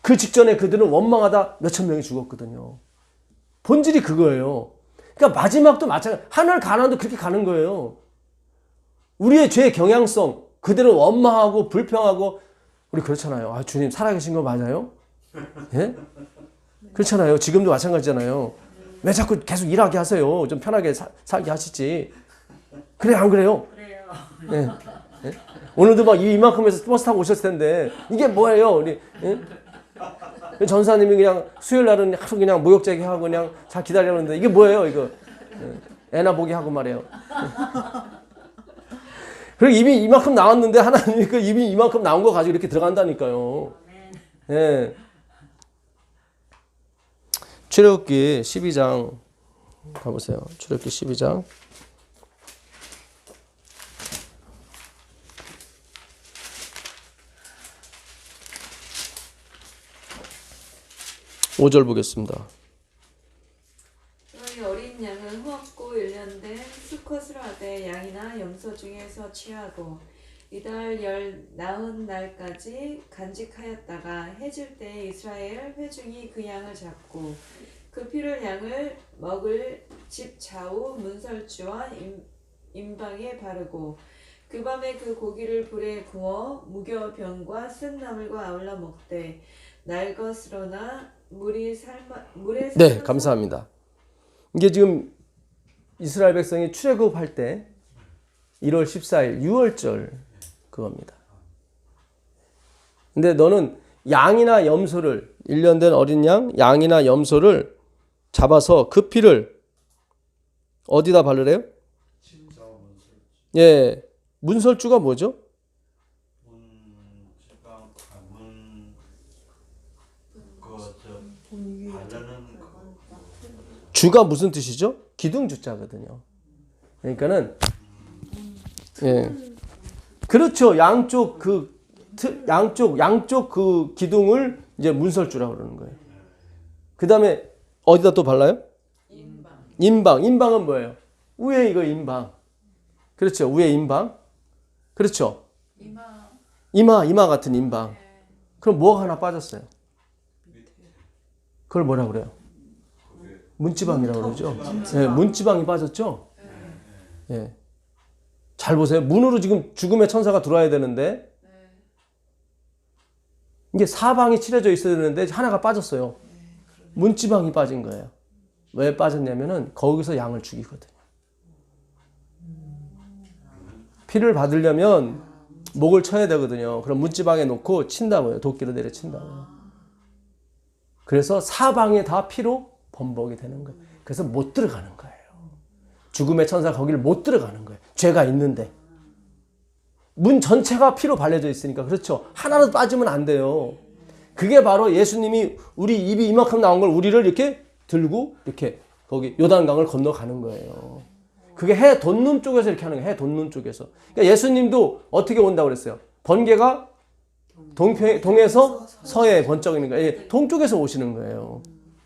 그 직전에 그들은 원망하다 몇천 명이 죽었거든요. 본질이 그거예요. 그러니까 마지막도 마찬가지. 하늘 가나안도 그렇게 가는 거예요. 우리의 죄의 경향성, 그들은 원망하고 불평하고 우리 그렇잖아요. 아, 주님 살아계신 거 맞아요? 예? 그렇잖아요. 지금도 마찬가지잖아요. 왜 자꾸 계속 일하게 하세요? 좀 편하게 살게 하시지. 그래 안 그래요? 그래요. 예. 예? 오늘도 막 이만큼에서 버스 타고 오셨을 텐데 이게 뭐예요? 우리 예? 전사님이 그냥 수요일 날은 하루 그냥 모욕제기 하고 그냥 잘 기다리는데 이게 뭐예요? 이거 예. 애나 보게 하고 말이에요. 그리고 이미 이만큼 나왔는데 하나님이 그 이미 이만큼 나온 거 가지고 이렇게 들어간다니까요. 예. 출애굽기 12장 가보세요. 출애굽기 12장 5절 보겠습니다. 너희 어린 양은 후없고 1년 수컷을 하되 양이나 염소 중에서 취하고 이달 열 나흔 날까지 간직하였다가 해질 때 이스라엘 회중이 그 양을 잡고 그 피를 양을 먹을 집 좌우 문설주와 임방에 바르고 그 밤에 그 고기를 불에 구워 무교병과 쓴 나물과 아울러 먹되 날것으로나 물에 네, 감사합니다. 이게 지금 이스라엘 백성이 출애굽할 때 1월 14일 6월절 그겁니다. 근데 너는 양이나 염소를 1년 된 어린 양이나 염소를 잡아서 그 피를 어디다 바르래요? 예, 문설주가 뭐죠? 주가 무슨 뜻이죠? 기둥주자거든요. 그러니까는 예, 그렇죠. 양쪽 그 기둥을 이제 문설주라고 그러는 거예요. 그 다음에 어디다 또 발라요? 임방은 뭐예요? 위에 이거 임방. 그렇죠. 위에 임방. 그렇죠. 이마 같은 임방. 그럼 뭐가 하나 빠졌어요? 그걸 뭐라 그래요? 문지방이라고 그러죠. 예, 문지방이 빠졌죠. 예. 잘 보세요. 문으로 지금 죽음의 천사가 들어와야 되는데 이게 사방이 칠해져 있어야 되는데 하나가 빠졌어요. 문지방이 빠진 거예요. 왜 빠졌냐면은 거기서 양을 죽이거든요. 피를 받으려면 목을 쳐야 되거든요. 그럼 문지방에 놓고 친다고요. 도끼로 내려친다고요. 그래서 사방에 다 피로 범벅이 되는 거예요. 그래서 못 들어가는 거예요. 죽음의 천사가 거기를 못 들어가는 거예요. 죄가 있는데. 문 전체가 피로 발려져 있으니까. 그렇죠. 하나라도 빠지면 안 돼요. 그게 바로 예수님이 우리 입이 이만큼 나온 걸 우리를 이렇게 들고 이렇게 거기 요단강을 건너가는 거예요. 그게 해 돋는 쪽에서 이렇게 하는 거예요. 해 돋는 쪽에서. 그러니까 예수님도 어떻게 온다고 그랬어요? 번개가 동에서 서해 번쩍이는 거예요. 예, 동쪽에서 오시는 거예요.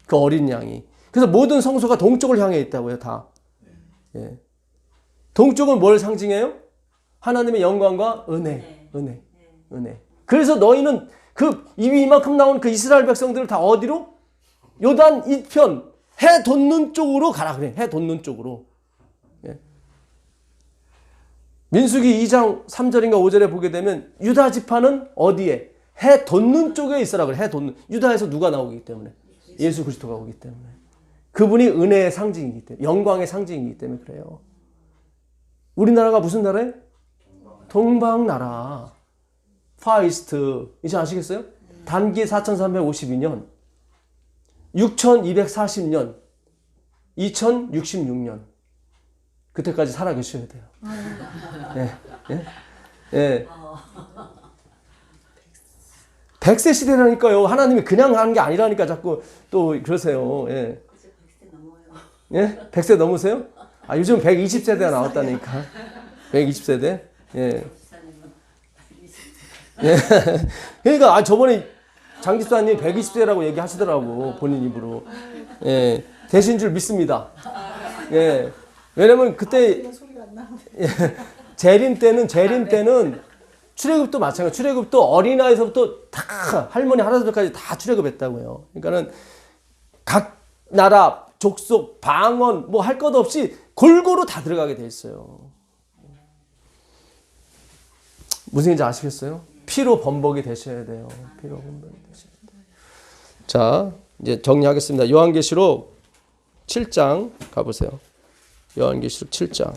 그 어린 양이. 그래서 모든 성소가 동쪽을 향해 있다고요, 다. 예. 동쪽은 뭘 상징해요? 하나님의 영광과 은혜. 그래서 너희는 그 입이 이만큼 나온 그 이스라엘 백성들을 다 어디로? 요단 이편 해 돋는 쪽으로 가라 그래. 해 돋는 쪽으로. 예. 민수기 2장 3절인가 5절에 보게 되면 유다 지파는 어디에? 해 돋는 쪽에 있으라 그래. 해 돋는. 유다에서 누가 나오기 때문에? 예수 그리스도가 오기 때문에. 그분이 은혜의 상징이기 때문에, 영광의 상징이기 때문에 그래요. 우리나라가 무슨 나라예요? 동방나라. 파이스트. 이제 아시겠어요? 단기 4352년, 6240년, 2066년. 그때까지 살아 계셔야 돼요. 예, 예, 예. 100세 시대라니까요. 하나님이 그냥 하는 게 아니라니까 자꾸 또 그러세요. 예. 예? 100세 넘으세요? 아, 요즘 120세대가 나왔다니까. 120세대? 예. 예. 그러니까, 저번에 장 집사님 120세라고 얘기하시더라고, 본인 입으로. 예. 되신 줄 믿습니다. 예. 왜냐면 그때, 예. 재림 때는 출애굽도 마찬가지. 출애굽도 어린아이서부터 다 할머니 할아버지까지 다 출애굽했다고요. 그러니까는 각 나라 족속 방언 뭐 할 것 없이 골고루 다 들어가게 돼 있어요. 무슨 얘기인지 아시겠어요? 피로 범벅이 되셔야 돼요. 피로 범벅이 되셔야 돼요. 자, 이제 정리하겠습니다. 요한계시록 7장 가보세요. 요한계시록 7장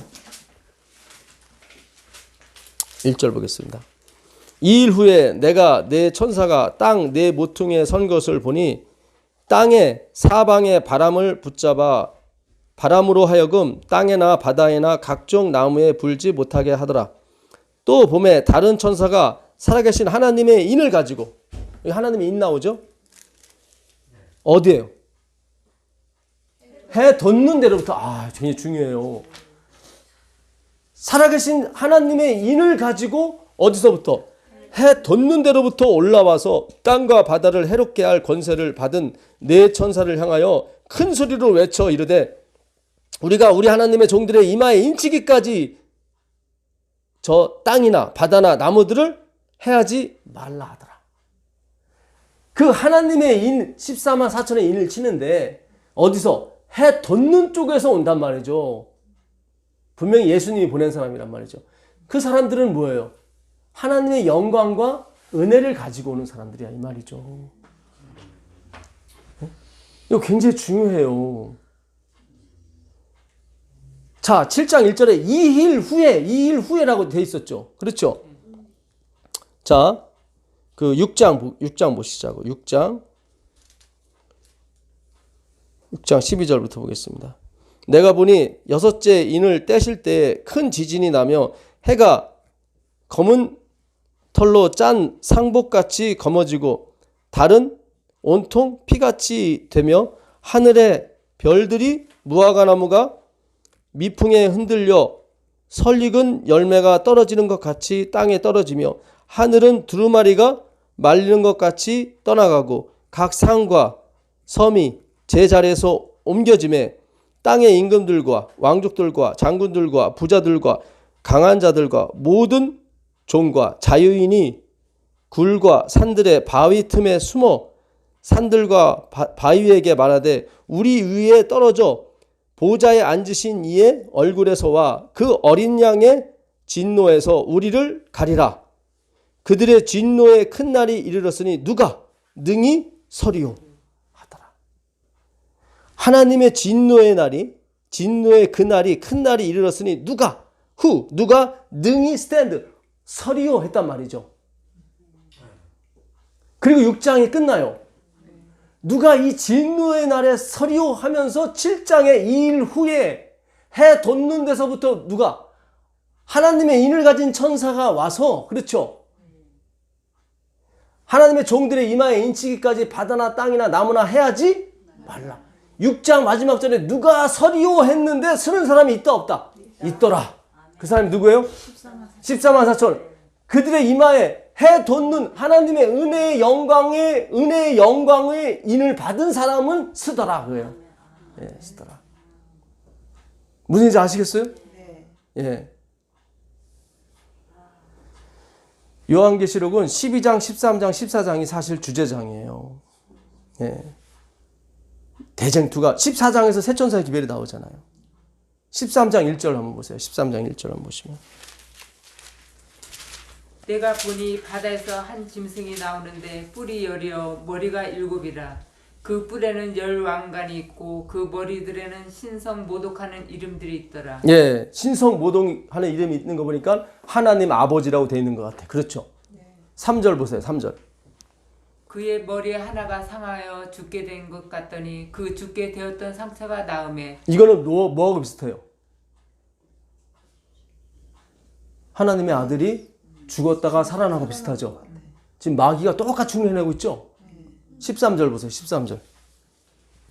1절 보겠습니다. 2일 후에 내가 내 천사가 땅 네 모퉁이에 선 것을 보니 땅의 사방의 바람을 붙잡아 바람으로 하여금 땅에나 바다에나 각종 나무에 불지 못하게 하더라. 또 봄에 다른 천사가 살아계신 하나님의 인을 가지고, 여기 하나님의 인 나오죠? 어디예요? 해 돋는 데로부터. 굉장히 중요해요. 살아계신 하나님의 인을 가지고 어디서부터? 해 돋는 데로부터 올라와서 땅과 바다를 해롭게 할 권세를 받은 네 천사를 향하여 큰 소리로 외쳐 이르되 우리가 우리 하나님의 종들의 이마에 인치기까지 저 땅이나 바다나 나무들을 해하지 말라 하더라. 그 하나님의 인 14만 4천의 인을 치는데 어디서? 해 돋는 쪽에서 온단 말이죠. 분명히 예수님이 보낸 사람이란 말이죠. 그 사람들은 뭐예요? 하나님의 영광과 은혜를 가지고 오는 사람들이야 이 말이죠. 이거 굉장히 중요해요. 자, 7장 1절에 2일 후에라고 돼 있었죠. 그렇죠? 자, 그 6장 보시자고. 6장 12절부터 보겠습니다. 내가 보니 여섯째 인을 떼실 때에 큰 지진이 나며 해가 검은 털로 짠 상복같이 검어지고 달은 온통 피같이 되며 하늘의 별들이 무화과나무가 미풍에 흔들려 설익은 열매가 떨어지는 것 같이 땅에 떨어지며 하늘은 두루마리가 말리는 것 같이 떠나가고 각 상과 섬이 제자리에서 옮겨짐에 땅의 임금들과 왕족들과 장군들과 부자들과 강한 자들과 모든 종과 자유인이 굴과 산들의 바위 틈에 숨어 산들과 바위에게 말하되 우리 위에 떨어져 보좌에 앉으신 이의 얼굴에서와 그 어린 양의 진노에서 우리를 가리라. 그들의 진노의 큰 날이 이르렀으니 누가 능히 서리요 하더라. 하나님의 진노의 날이, 진노의 그 날이, 큰 날이 이르렀으니 누가 능히 스탠드 서리요 했단 말이죠. 그리고 6장이 끝나요. 누가 이 진노의 날에 서리요 하면서 7장의 2일 후에 해 돋는 데서부터 누가? 하나님의 인을 가진 천사가 와서, 그렇죠? 하나님의 종들의 이마에 인치기까지 바다나 땅이나 나무나 해야지 말라. 6장 마지막 절에 누가 서리오 했는데 서는 사람이 있다 없다? 있더라. 그 사람이 누구예요? 14만 4천. 그들의 이마에 해 돋는 하나님의 은혜의 영광의 인을 받은 사람은 쓰더라. 그거예요. 예, 쓰더라. 무슨 일인지 아시겠어요? 네. 예. 요한계시록은 12장, 13장, 14장이 사실 주제장이에요. 예. 대쟁투가 14장에서 세천사의 기별이 나오잖아요. 13장 1절 한번 보세요. 13장 1절 한번 보시면. 내가 보니 바다에서 한 짐승이 나오는데 뿔이 10이요 머리가 7이라. 그 뿔에는 10왕관이 있고 그 머리들에는 신성 모독하는 이름들이 있더라. 예, 신성 모독하는 이름이 있는 거 보니까 하나님 아버지라고 되어 있는 것 같아요. 그렇죠? 3절 보세요. 3절. 그의 머리 하나가 상하여 죽게 된 것 같더니 그 죽게 되었던 상처가 나음에. 이거는 뭐하고 비슷해요? 하나님의 아들이 죽었다가 살아나고 비슷하죠? 지금 마귀가 똑같이 흉내내고 있죠? 13절 보세요. 13절.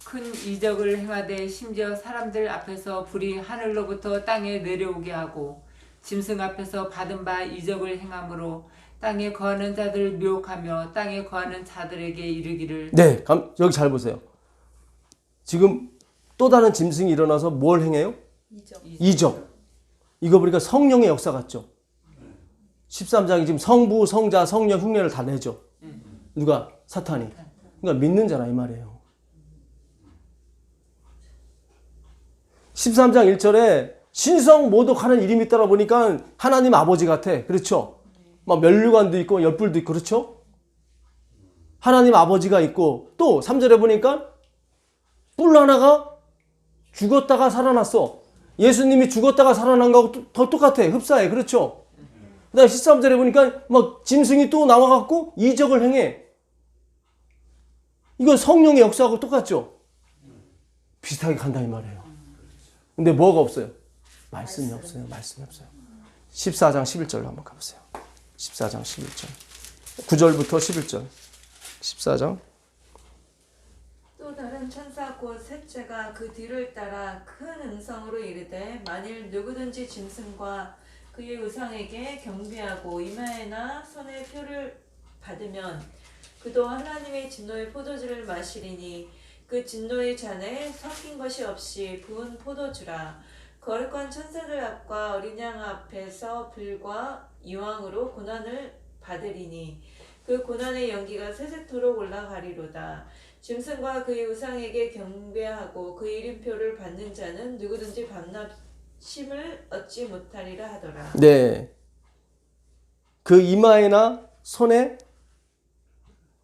큰 이적을 행하되 심지어 사람들 앞에서 불이 하늘로부터 땅에 내려오게 하고 짐승 앞에서 받은 바 이적을 행함으로 땅에 거하는 자들을 미혹하며 땅에 거하는 자들에게 이르기를. 네, 여기 잘 보세요. 지금 또 다른 짐승이 일어나서 뭘 행해요? 이적. 이거 보니까 성령의 역사 같죠? 13장이 지금 성부, 성자, 성령 흉내를 다 내죠. 누가? 사탄이. 그러니까 믿는 자라 이 말이에요. 13장 1절에 신성 모독하는 이름이 있다라 보니까 하나님 아버지 같아. 그렇죠? 막 면류관도 있고 열불도 있고 그렇죠? 하나님 아버지가 있고 또 3절에 보니까 뿔 하나가 죽었다가 살아났어. 예수님이 죽었다가 살아난 거하고 더 똑같아. 흡사해. 그렇죠? 그 다음에 13절에 보니까 막 짐승이 또 나와갖고 이적을 행해. 이건 성령의 역사하고 똑같죠? 비슷하게 간다 이 말이에요. 근데 뭐가 없어요? 말씀이 없어요. 말씀이 없어요. 14장 11절로 한번 가보세요. 14장 11절. 9절부터 11절. 14장. 또 다른 천사 곧 셋째가 그 뒤를 따라 큰 음성으로 이르되 만일 누구든지 짐승과 그의 우상에게 경배하고 이마에나 손에 표를 받으면 그도 하나님의 진노의 포도주를 마시리니 그 진노의 잔에 섞인 것이 없이 부은 포도주라. 거룩한 천사들 앞과 어린 양 앞에서 불과 이왕으로 고난을 받으리니 그 고난의 연기가 세세토록 올라가리로다. 짐승과 그의 우상에게 경배하고 그 이름표를 받는 자는 누구든지 밤낮심을 얻지 못하리라 하더라. 네. 그 이마에나 손에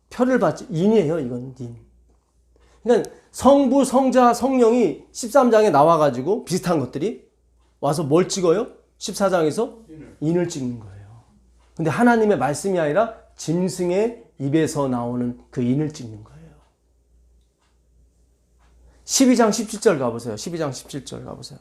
표를 받지. 인이에요. 이건 인. 그러니까 성부, 성자, 성령이 13장에 나와가지고 비슷한 것들이 와서 뭘 찍어요? 14장에서 인을 찍는 거예요. 근데 하나님의 말씀이 아니라 짐승의 입에서 나오는 그 인을 찍는 거예요. 12장 17절 가보세요. 12장 17절 가보세요.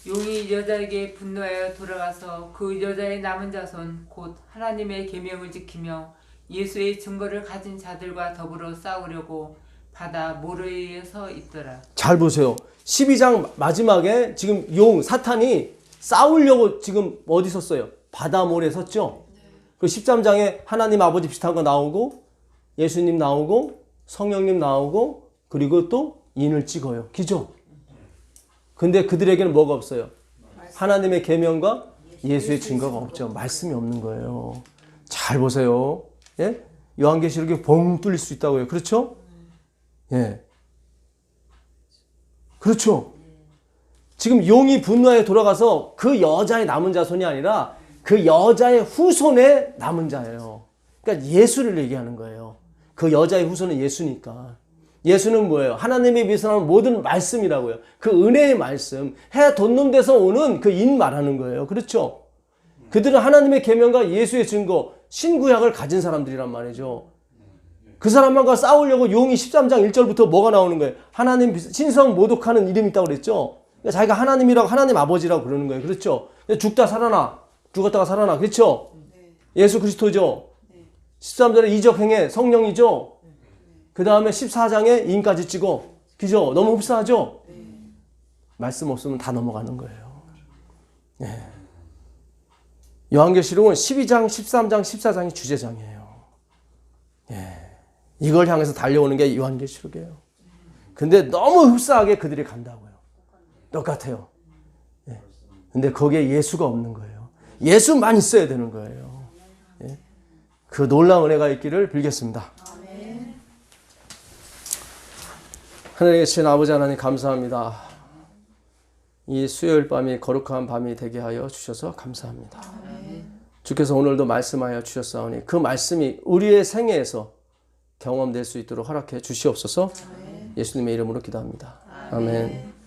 용이 여자에게 분노하여 돌아가서 그 여자의 남은 자손 곧 하나님의 계명을 지키며 예수의 증거를 가진 자들과 더불어 싸우려고 바다 모래에 서 있더라. 잘 보세요. 12장 마지막에 지금 용 사탄이 싸우려고 지금 어디 섰어요? 바다 모래에 섰죠. 그 13장에 하나님 아버지 비슷한 거 나오고 예수님 나오고 성령님 나오고 그리고 또 인을 찍어요. 기죠? 근데 그들에게는 뭐가 없어요? 하나님의 계명과 예수의 증거가 없죠. 말씀이 없는 거예요. 잘 보세요. 예? 요한계시록이 봉 뚫릴 수 있다고요. 그렇죠? 예. 그렇죠. 지금 용이 분노에 돌아가서 그 여자의 남은 자손이 아니라 그 여자의 후손의 남은 자예요. 그러니까 예수를 얘기하는 거예요. 그 여자의 후손은 예수니까. 예수는 뭐예요? 하나님의 입에서 나오는 모든 말씀이라고요. 그 은혜의 말씀, 해 돋는 데서 오는 그 인 말하는 거예요. 그렇죠? 그들은 하나님의 계명과 예수의 증거, 신구약을 가진 사람들이란 말이죠. 그 사람만과 싸우려고 용이 13장 1절부터 뭐가 나오는 거예요? 하나님 신성 모독하는 이름이 있다고 그랬죠? 그러니까 자기가 하나님이라고 하나님 아버지라고 그러는 거예요. 그렇죠? 죽다 살아나. 죽었다가 살아나. 그렇죠? 예수 그리스도죠. 13절에 이적행에 성령이죠. 그 다음에 14장에 인까지 찍어. 그죠? 너무 흡사하죠? 말씀 없으면 다 넘어가는 거예요. 네. 요한계시록은 12장, 13장, 14장이 주제장이에요. 예. 이걸 향해서 달려오는 게 요한계시록이에요. 근데 너무 흡사하게 그들이 간다고요. 똑같아요. 예. 근데 거기에 예수가 없는 거예요. 예수만 있어야 되는 거예요. 예. 그 놀라운 은혜가 있기를 빌겠습니다. 하늘에 계신 아버지 하나님 감사합니다. 이 수요일 밤이 거룩한 밤이 되게 하여 주셔서 감사합니다. 주께서 오늘도 말씀하여 주셨사오니 그 말씀이 우리의 생애에서 경험될 수 있도록 허락해 주시옵소서. 예수님의 이름으로 기도합니다. 아멘.